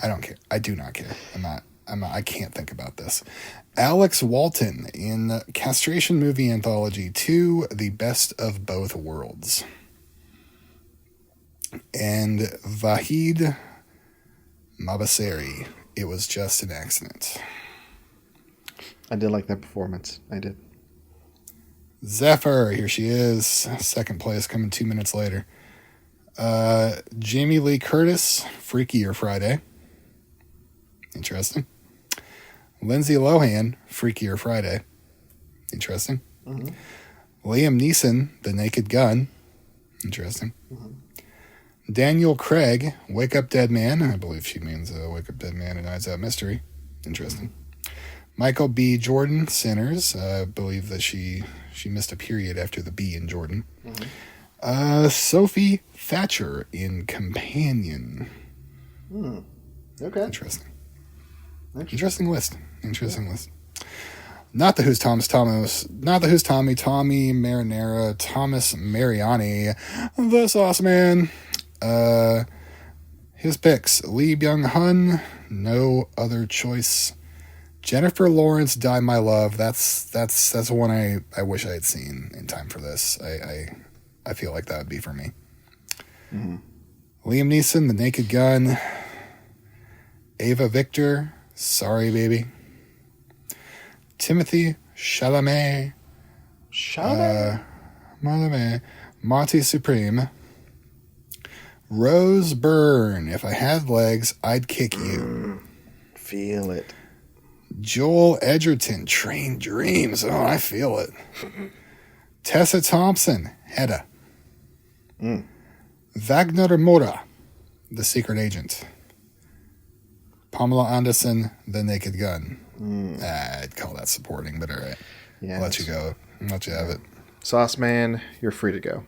I don't care. I do not care. I can't think about this. Alex Walton in Castration Movie Anthology 2, The Best of Both Worlds. And Vahid Mabaseri, It Was Just an Accident. I did like that performance. I did. Zephyr, here she is. Second place, coming 2 minutes later. Jamie Lee Curtis, Freakier Friday. Interesting. Lindsay Lohan, Freakier Friday. Interesting. Mm-hmm. Liam Neeson, The Naked Gun. Interesting. Mm-hmm. Daniel Craig, Wake Up Dead Man. I believe she means Wake Up Dead Man and Eyes Out Mystery. Interesting. Mm-hmm. Michael B. Jordan, Sinners. I believe that she missed a period after the B in Jordan. Mm-hmm. Sophie Thatcher in Companion. Okay. Interesting list. Not the Who's Thomas, not the Who's Tommy Marinara, Thomas Mariani, the Sauce Man. His picks: Lee Byung-hun, No Other Choice. Jennifer Lawrence, Die My Love. That's one I wish I had seen in time for this. I feel like that would be for me. Mm-hmm. Liam Neeson, The Naked Gun. Ava Victor, Sorry Baby. Timothy Chalamet. Monty Supreme. Rose Byrne, If I Had Legs, I'd Kick You. Feel it. Joel Edgerton, Train Dreams. Oh, I feel it. Tessa Thompson, Hedda. Wagner Moura, The Secret Agent. Pamela Anderson, The Naked Gun. I'd call that supporting, but all right. Yeah, I'll let you go. I'll let you have it. Sauce Man, you're free to go.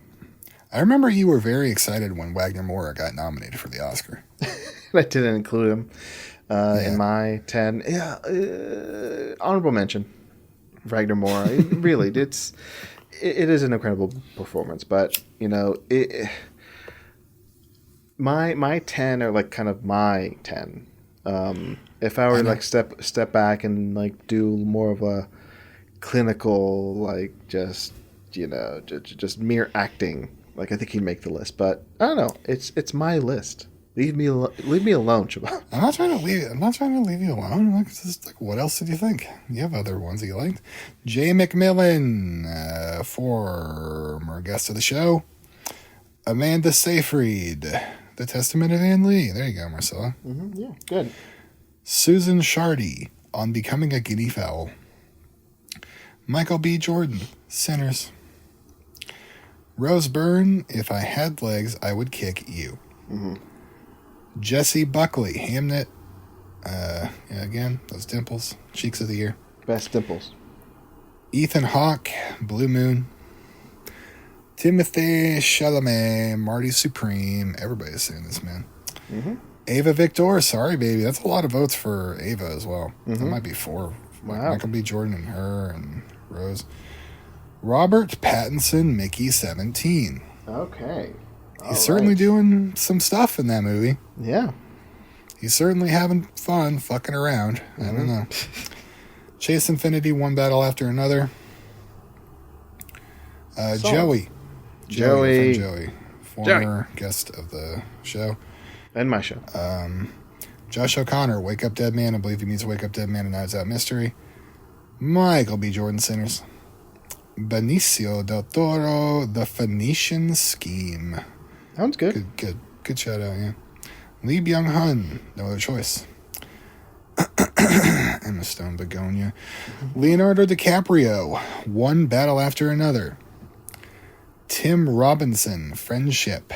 I remember you were very excited when Wagner Moura got nominated for the Oscar. I didn't include him in my 10. Yeah, honorable mention. Wagner Moura. It is an incredible performance, but my 10 are like kind of my 10. If I were to like step back and like do more of a clinical, like just mere acting, like I think he'd make the list. But I don't know. It's my list. Leave me alone, Siobhan. I'm not trying to leave you alone. Like, it's just like, what else did you think? You have other ones that you liked. Jay McMillan, former guest of the show. Amanda Seyfried, The Testament of Ann Lee. There you go, Marcella. Mm-hmm, yeah, good. Susan Shardy, On Becoming a Guinea Fowl. Michael B. Jordan, Sinners. Rose Byrne, If I Had Legs, I Would Kick You. Mm-hmm. Jesse Buckley, Hamnet. Again, those dimples. Cheeks of the Year. Best dimples. Ethan Hawke, Blue Moon. Timothée Chalamet, Marty Supreme. Everybody's saying this, man. Mm-hmm. Ava Victor, Sorry Baby. That's a lot of votes for Ava as well. That might be 4. Wow. Michael B. Jordan and her and Rose. Robert Pattinson, Mickey 17. Okay. He's certainly doing some stuff in that movie. Yeah. He's certainly having fun fucking around. I don't know. Chase Infinity, One Battle After Another. Joey. Joey. Former guest of the show. And my show. Josh O'Connor, Wake Up Dead Man. I believe he means Wake Up Dead Man and Knives Out Mystery. Michael B. Jordan, Sinners. Benicio del Toro, The Phoenician Scheme. Sounds good. Good shout out, yeah. Lee Byung-hun, No Other Choice. Emma Stone, Begonia. Leonardo DiCaprio, One Battle After Another. Tim Robinson, Friendship.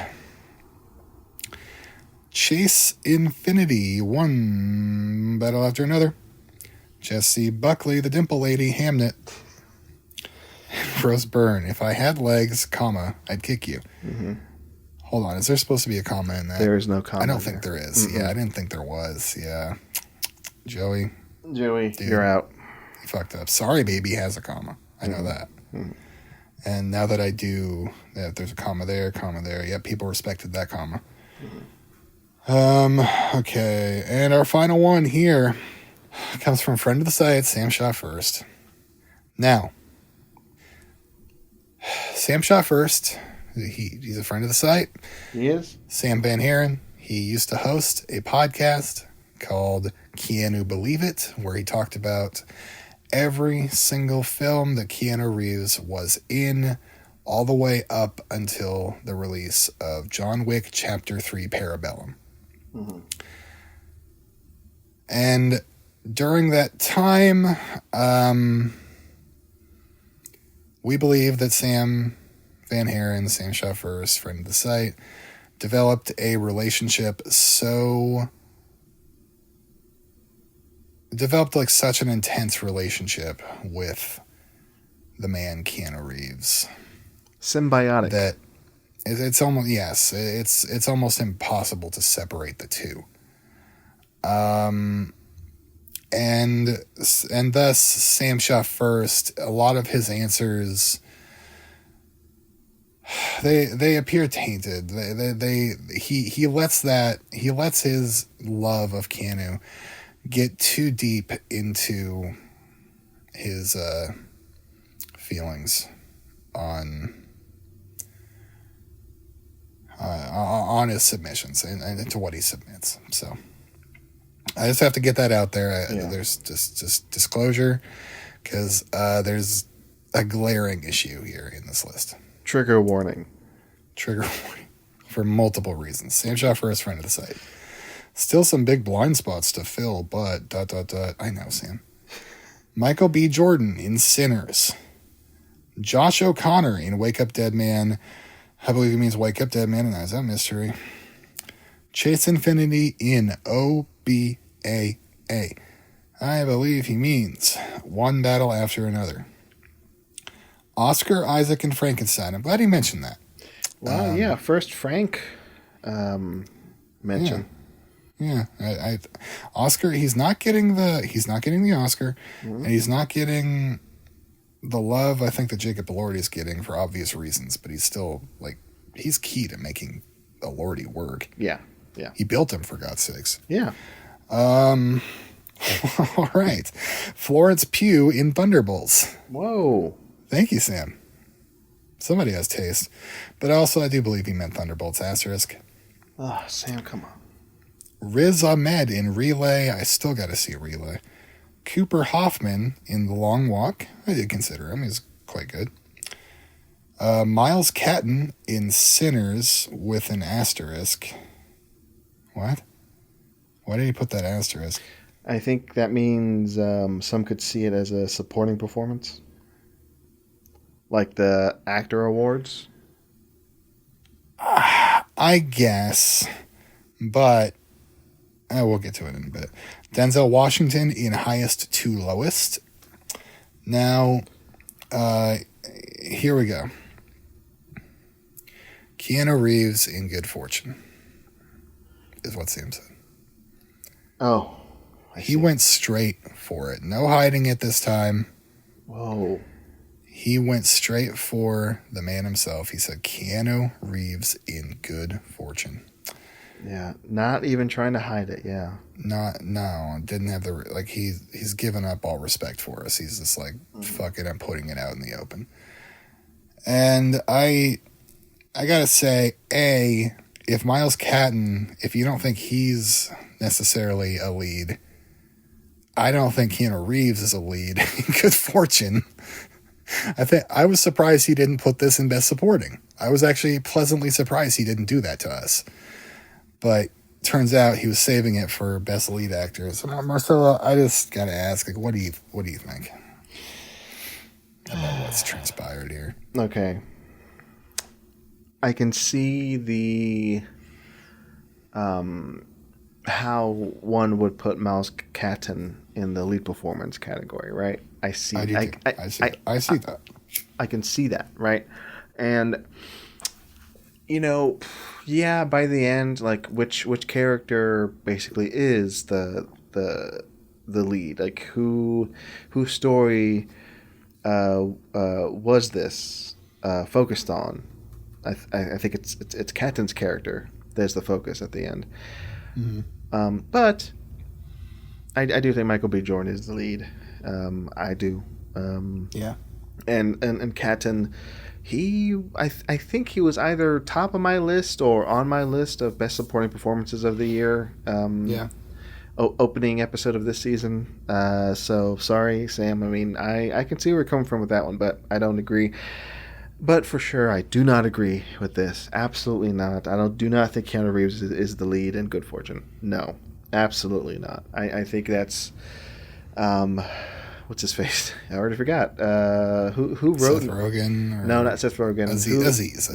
Chase Infinity, One Battle After Another. Jesse Buckley, The Dimple Lady, Hamnet. Rose Byrne, If I Had Legs, comma, I'd Kick You. Mm-hmm. Hold on, is there supposed to be a comma in that? There is no comma. I don't think there is. Mm-mm. Yeah, I didn't think there was. Yeah. Joey, dude, you're out. You fucked up. Sorry Baby has a comma. I know that. Mm-hmm. And now that I do, that there's a comma there, yeah, people respected that comma. Mm-hmm. Okay, and our final one here comes from friend of the site, Sam Shot First. Now, Sam Shot First, he's a friend of the site. He is? Sam Van Haren. He used to host a podcast called Keanu Believe It, where he talked about every single film that Keanu Reeves was in, all the way up until the release of John Wick Chapter 3 Parabellum. Mm-hmm. And during that time, we believe that Sam Van Haren, Sam Shot First, friend of the site, developed a relationship developed like such an intense relationship with the man Keanu Reeves. Symbiotic. That it's almost, yes, it's almost impossible to separate the two. And thus Sam Shot First, a lot of his answers, they appear tainted. He lets his love of Keanu get too deep into his feelings on his submissions and into what he submits. So I just have to get that out there. There's just disclosure, because there's a glaring issue here in this list. Trigger warning for multiple reasons. Sam Shot First, friend of the site. Still some big blind spots to fill, but ... I know, Sam. Michael B. Jordan in Sinners. Josh O'Connor in Wake Up Dead Man. I believe he means Wake Up Dead Man and Knives Out Mystery. Chase Infinity in OBAA. I believe he means one battle after another. Oscar, Isaac, and Frankenstein. I'm glad he mentioned that. Well, yeah, first Frank mention. Yeah, Oscar. He's not getting the Oscar, and he's not getting the love I think that Jacob Elordi is getting for obvious reasons. But he's still he's key to making Elordi work. Yeah. He built him, for God's sakes. Yeah. All right, Florence Pugh in Thunderbolts. Whoa. Thank you, Sam. Somebody has taste, but also I do believe he meant Thunderbolts asterisk. Oh, Sam, come on. Riz Ahmed in Relay. I still got to see Relay. Cooper Hoffman in The Long Walk. I did consider him. He's quite good. Miles Catton in Sinners with an asterisk. What? Why did he put that asterisk? I think that means some could see it as a supporting performance. Like the actor awards. I guess. But we'll get to it in a bit. Denzel Washington in Highest to Lowest. Now, here we go. Keanu Reeves in Good Fortune is what Sam said. Oh. He went straight for it. No hiding it this time. Whoa. He went straight for the man himself. He said Keanu Reeves in Good Fortune. Yeah, not even trying to hide it, yeah. Didn't have the, he's given up all respect for us. He's just fuck it, I'm putting it out in the open. And I gotta say, if Miles Catton, if you don't think he's necessarily a lead, I don't think Keanu Reeves is a lead in Good Fortune. I was surprised he didn't put this in Best Supporting. I was actually pleasantly surprised he didn't do that to us. But turns out he was saving it for Best Lead Actor. So Marcelo, I just gotta ask, what do you think about what's transpired here? Okay. I can see the how one would put Miles Catton in the lead performance category, right? I see that. I can see that, right? And yeah, by the end, which character basically is the lead? Whose story was this focused on? I think it's Catton's character. There's the focus at the end. Mm-hmm. But I do think Michael B. Jordan is the lead. I do. Yeah. And Catton, I think he was either top of my list or on my list of best supporting performances of the year. Yeah. Opening episode of this season. So sorry, Sam. I mean, I can see where you're coming from with that one, but I don't agree. But for sure, I do not agree with this. Absolutely not. Do not think Keanu Reeves is the lead in Good Fortune. No, absolutely not. I think that's what's his face? I already forgot. Who wrote? Seth Rogen? No, not Seth Rogen. Aziz.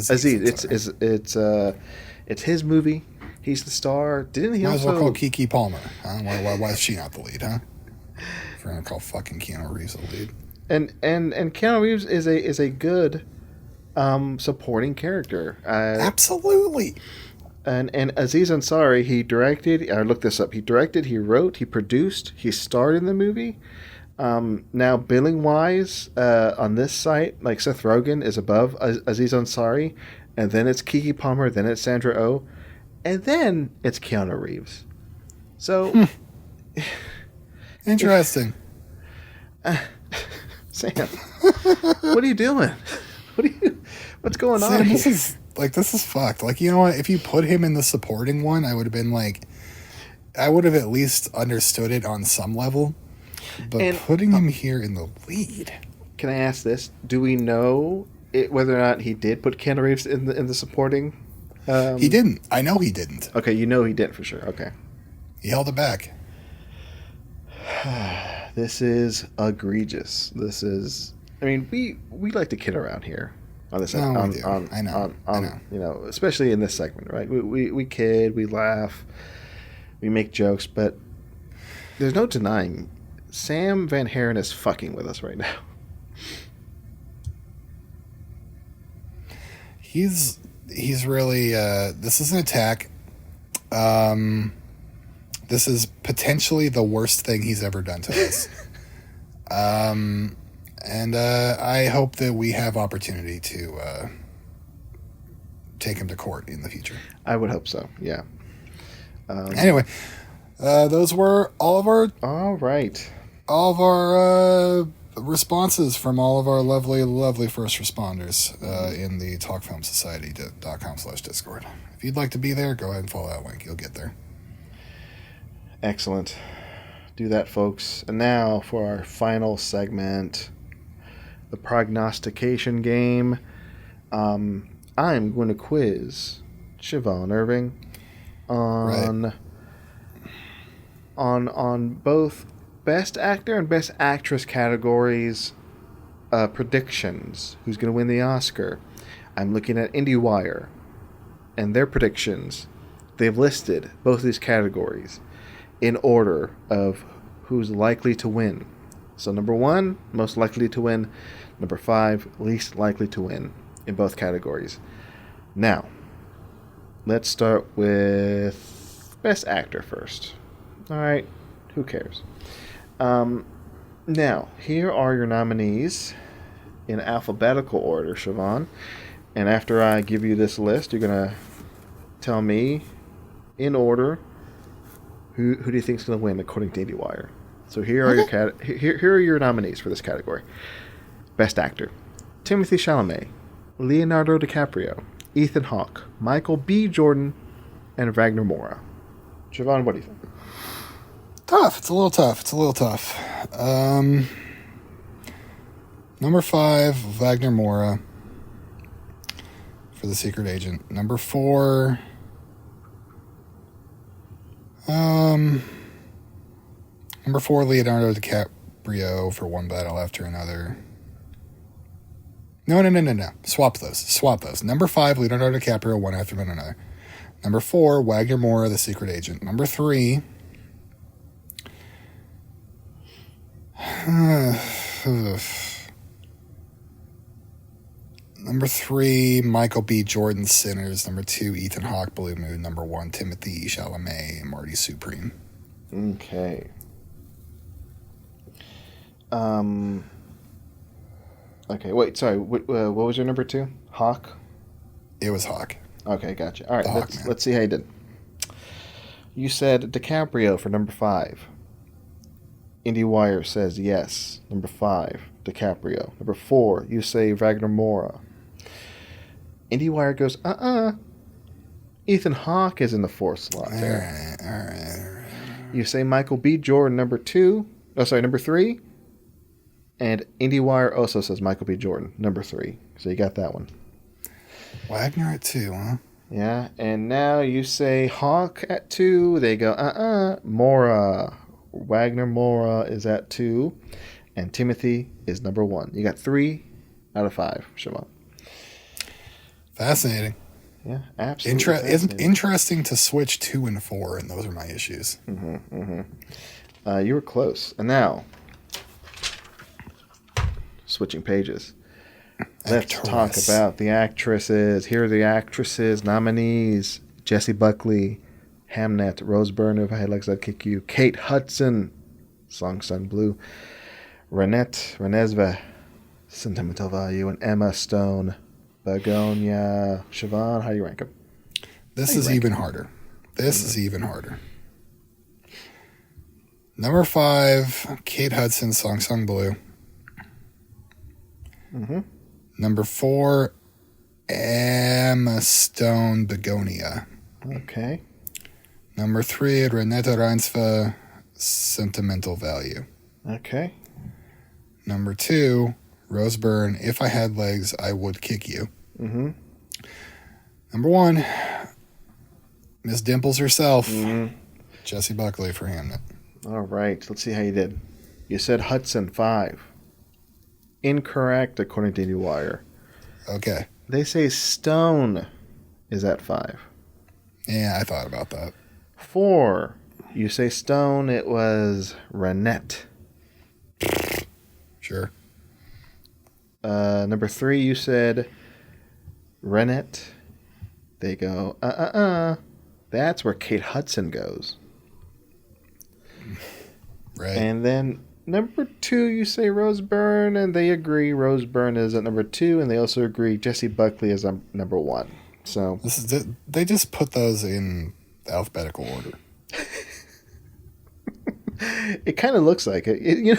It's his movie. He's the star. Didn't he Might also? as well call Keke Palmer. Huh? Why is she not the lead? Huh? If we're gonna call fucking Keanu Reeves the lead. And Keanu Reeves is a good supporting character. Absolutely. And Aziz Ansari, he directed. I looked this up. He directed. He wrote. He produced. He starred in the movie. Now, billing wise, on this site, Seth Rogen is above Aziz Ansari, and then it's Keke Palmer, then it's Sandra Oh, and then it's Keanu Reeves. So interesting. Sam, what are you doing? What's going on Sam, here? This is fucked. You know what? If you put him in the supporting one, I would have been I would have at least understood it on some level. But putting him here in the lead. Can I ask this? Do we know whether or not he did put Keanu Reeves in the supporting? He didn't. I know he didn't. Okay, he didn't for sure. Okay. He held it back. This is egregious. This is. I mean, we like to kid around here on this. No, on, we do. on, I know. I know. You know, especially in this segment, right? We kid, we laugh, we make jokes, but there's no denying Sam Van Haren is fucking with us right now. He's really. This is an attack. This is potentially the worst thing he's ever done to us. And I hope that we have opportunity to take him to court in the future. I would hope so. Yeah. Anyway, those were all of All right. our responses from all of our lovely first responders in the talkfilmsociety.com/Discord. If you'd like to be there, go ahead and follow that link. You'll get there. Excellent. Do that, folks. And now for our final segment, the prognostication game. I'm going to quiz Siobhan Irving on both Best Actor and Best Actress categories predictions. Who's going to win the Oscar? I'm looking at IndieWire and their predictions. They've listed both these categories in order of who's likely to win. So number 1, most likely to win. Number 5, least likely to win in both categories. Now, let's start with Best Actor first. All right, who cares? Now, here are your nominees in alphabetical order, Siobhan. And after I give you this list, you're going to tell me in order who do you think is going to win according to IndieWire. So here are here are your nominees for this category. Best Actor: Timothée Chalamet, Leonardo DiCaprio, Ethan Hawke, Michael B. Jordan, and Wagner Moura. Siobhan, what do you think? Tough. It's a little tough. Number 5, Wagner Moura for The Secret Agent. Number 4, Leonardo DiCaprio for One Battle After Another. No. Swap those. Number 5, Leonardo DiCaprio, One After Another. Number 4, Wagner Moura, The Secret Agent. Number 3, Michael B. Jordan, Sinners. Number 2, Ethan Hawke, Blue Moon. Number 1, Timothée Chalamet, Marty Supreme. Okay. Okay, wait, sorry. What was your number 2? Hawk? It was Hawke. Okay, gotcha. All right, Hawk, let's see how you did. You said DiCaprio for number 5. IndieWire says yes. Number 5, DiCaprio. Number 4, you say Wagner Moura. IndieWire goes, Ethan Hawke is in the 4th slot there. All right. You say Michael B. Jordan, number 3. And IndieWire also says Michael B. Jordan, number 3. So you got that one. Wagner at 2, huh? Yeah, and now you say Hawke at 2. They go, Moura. Wagner Moura is at 2. And Timothy is number 1. You got 3 out of 5, Siobhan. Fascinating. Yeah, absolutely. Interesting to switch 2 and 4, and those are my issues. You were close. And now, switching pages. Let's talk about the actresses. Here are the actresses nominees: Jessie Buckley, Hamnet; Rose Byrne, If I Had Legs I'd Kick You; Kate Hudson, Song Sung Blue; Renette Renesve, Sentimental Value; and Emma Stone, Begonia. Siobhan, how do you rank them? This is even harder. Number 5, Kate Hudson, Song Sung Blue. Number 4, Emma Stone, Begonia. Okay. Number 3, Renata Reinsve, Sentimental Value. Okay. Number 2, Rose Byrne, If I Had Legs, I Would Kick You. Number 1, Miss Dimples herself, Jessie Buckley for Hamnet. All right. Let's see how you did. You said Hudson, 5. Incorrect, according to IndieWire. Okay. They say Stone is at 5. Yeah, I thought about that. 4, you say Stone. It was Renette. Sure. Number 3, you said Renette. They go, That's where Kate Hudson goes. Right. And then number 2, you say Rose Byrne, and they agree Rose Byrne is at number 2, and they also agree Jessie Buckley is number 1. So This is it. They just put those in alphabetical order. it kind of looks like it.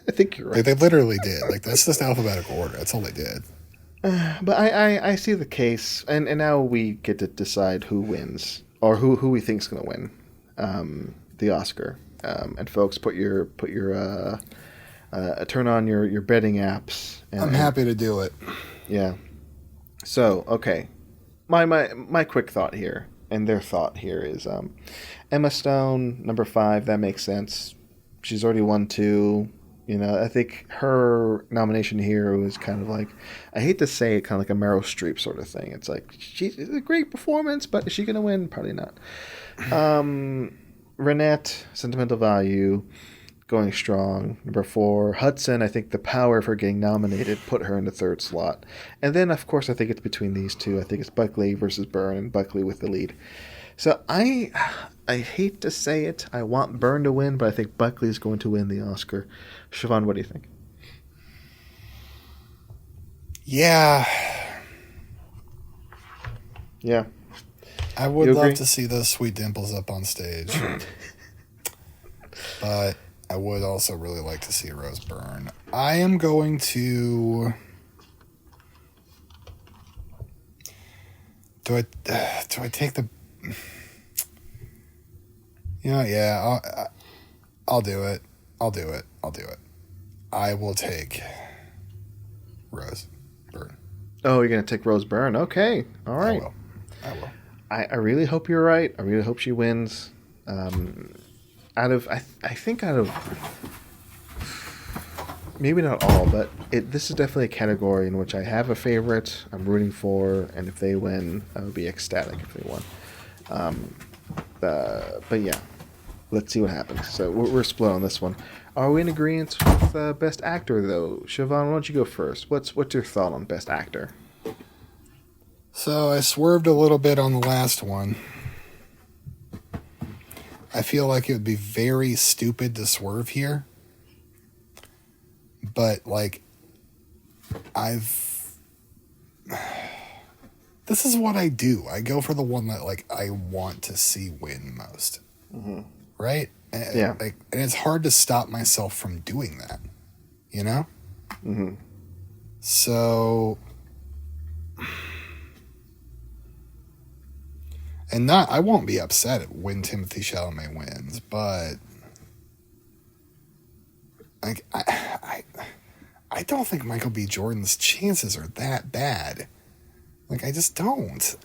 I think you're right. They literally did. Like, that's just alphabetical order. That's all they did. But I see the case, and now we get to decide who wins, or who we think's going to win the Oscar. And folks, put your turn on your betting apps. I'm happy to do it. Yeah. So okay, my quick thought here, and their thought here is Emma Stone, number 5. That makes sense. She's already won 2. I think her nomination here was kind of like, I hate to say it, kind of like a Meryl Streep sort of thing. It's like, she's a great performance, but is she going to win? Probably not. Renette, Sentimental Value, going strong. Number 4, Hudson, I think the power of her getting nominated put her in the 3rd slot. And then, of course, I think it's between these two. I think it's Buckley versus Byrne, and Buckley with the lead. So I hate to say it. I want Byrne to win, but I think Buckley's going to win the Oscar. Siobhan, what do you think? Yeah. Yeah. I would You love agree? to see those sweet dimples up on stage. But I would also really like to see Rose Byrne. I am going to... Do I take the... Yeah, I'll do it. I'll do it. I will take Rose Byrne. Oh, you're going to take Rose Byrne. Okay. All right. I will. I really hope you're right. I really hope she wins. I think out of maybe not all, but this is definitely a category in which I have a favorite I'm rooting for, and if they win, I would be ecstatic if they won. But yeah, let's see what happens. So we're split on this one. Are we in agreement with Best Actor, though? Siobhan, why don't you go first? What's your thought on Best Actor? So I swerved a little bit on the last one. I feel like it would be very stupid to swerve here. But, like, this is what I do. I go for the one that, like, I want to see win most. Mm-hmm. Right? Yeah. And it's hard to stop myself from doing that. You know? Mm-hmm. So... And I won't be upset when Timothée Chalamet wins, but like I don't think Michael B. Jordan's chances are that bad. Like, I just don't.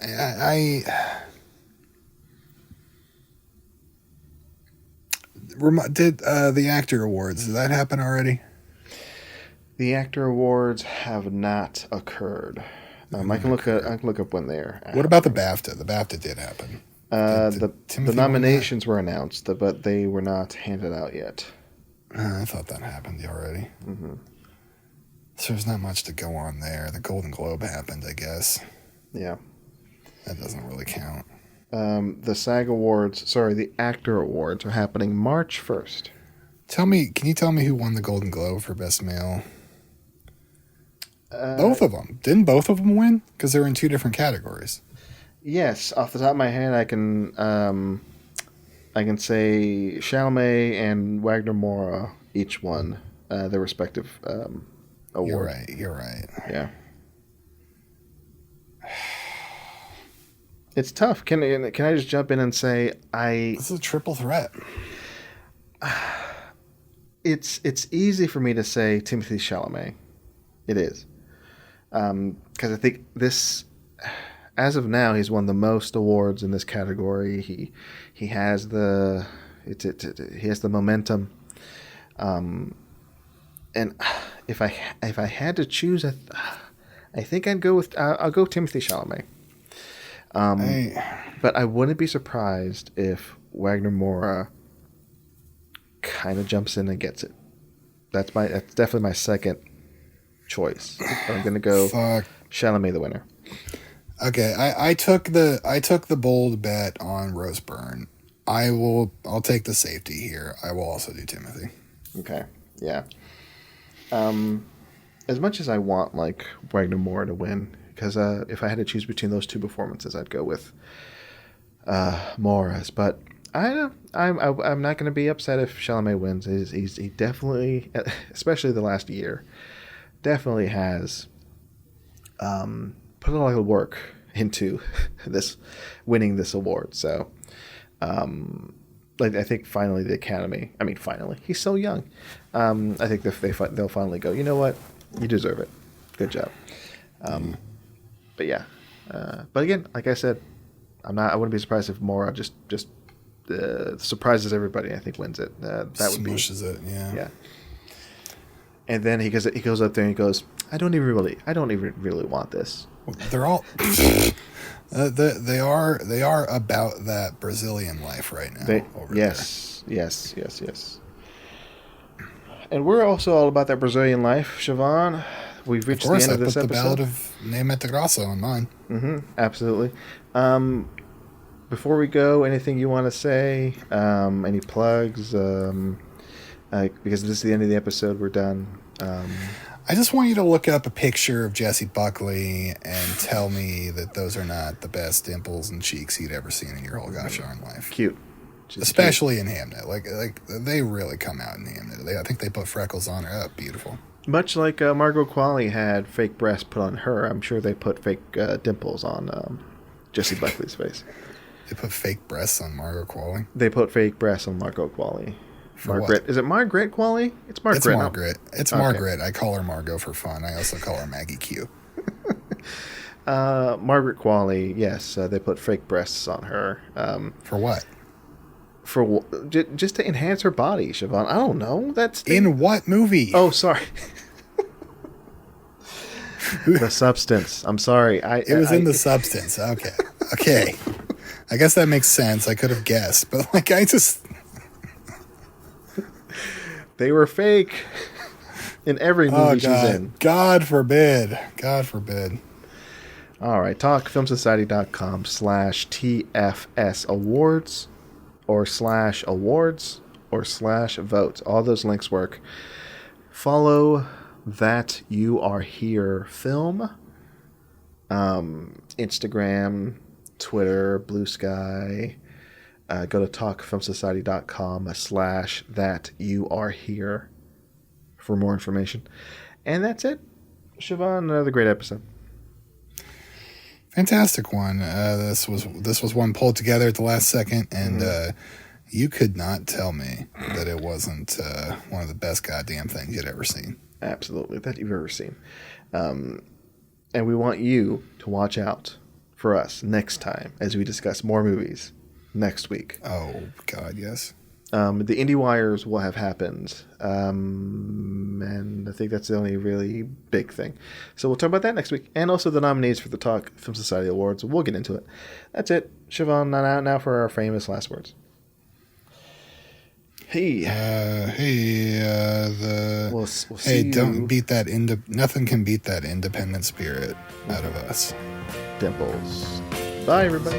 Did the Actor Awards, did that happen already? The Actor Awards have I can look up when they're. What about the BAFTA? The BAFTA did happen. The nominations were announced, but they were not handed out yet. I thought that happened already. Mm-hmm. So there's not much to go on there. The Golden Globe happened, I guess. Yeah. That doesn't really count. The Actor Awards are happening March 1st. Can you tell me who won the Golden Globe for Best Male? Both of them. Didn't both of them win? Because they're in 2 different categories. Yes, off the top of my head, I can say Chalamet and Wagner Moura each won their respective award. You're right. Yeah. It's tough. Can I just jump in and say This is a triple threat. It's easy for me to say Timothée Chalamet. It is. Because I think this, as of now, he's won the most awards in this category. He has the momentum. And if I had to choose, I think I'd go with I'll go Timothy Chalamet. But I wouldn't be surprised if Wagner Moura kind of jumps in and gets it. That's definitely my second choice. I'm gonna go Chalamet the winner. Okay, I took the bold bet on Rose Byrne. I'll take the safety here. I will also do Timothy. Okay, yeah. As much as I want like Wagner Moura to win, because if I had to choose between those two performances, I'd go with Mora's. But I'm not going to be upset if Chalamet wins. He definitely, especially the last year, definitely has put a lot of work into winning this award. So, I think finally the Academy. I mean, finally, he's so young. I think they'll finally go. You know what? You deserve it. Good job. But yeah. But again, like I said, I wouldn't be surprised if Moura just surprises everybody. I think wins it. That would be smushes it. Yeah. Yeah. And then he goes up there and he goes, I don't even really want this. They're all they are about that Brazilian life right now. Yes. And we're also all about that Brazilian life, Siobhan. We've reached the end of this episode. The Ballad of Neymete Grasso on mine. Mm-hmm. Absolutely. Before we go, anything you want to say? Any plugs? Because this is the end of the episode, we're done. I just want you to look up a picture of Jessie Buckley and tell me that those are not the best dimples and cheeks you'd ever seen in your whole gosh darn life. Cute. Especially in Hamnet. Like they really come out in Hamnet. I think they put freckles on her. Oh, beautiful. Much like Margot Qualley had fake breasts put on her, I'm sure they put fake dimples on Jessie Buckley's face. They put fake breasts on Margot Qualley? They put fake breasts on Margot Qualley. For Margaret. What? Is it Margaret Qualley? It's Margaret. It's Margaret. It's okay. Margaret. I call her Margot for fun. I also call her Maggie Q. Margaret Qualley, yes. They put fake breasts on her. For what? For just to enhance her body, Siobhan. I don't know. In what movie? Oh, sorry. The Substance. I'm sorry. It was in The Substance. Okay. I guess that makes sense. I could have guessed, but they were fake in every movie she's in. God forbid. All right. TalkFilmSociety.com/TFSAwards or /awards or /votes. All those links work. Follow That You Are Here Film. Instagram, Twitter, Blue Sky. Go to talkfilmsociety.com/thatyouarehere for more information. And that's it. Siobhan, another great episode. Fantastic one. This was one pulled together at the last second, and you could not tell me that it wasn't one of the best goddamn things you'd ever seen. Absolutely, that you've ever seen. And we want you to watch out for us next time as we discuss more movies next week. Oh, God, yes. The IndieWires will have happened, and I think that's the only really big thing. So we'll talk about that next week, and also the nominees for the Talk Film Society Awards. We'll get into it. That's it. Siobhan, now for our famous last words. Hey. We'll see don't beat that. Nothing can beat that independent spirit out of us. Dimples. Bye, everybody.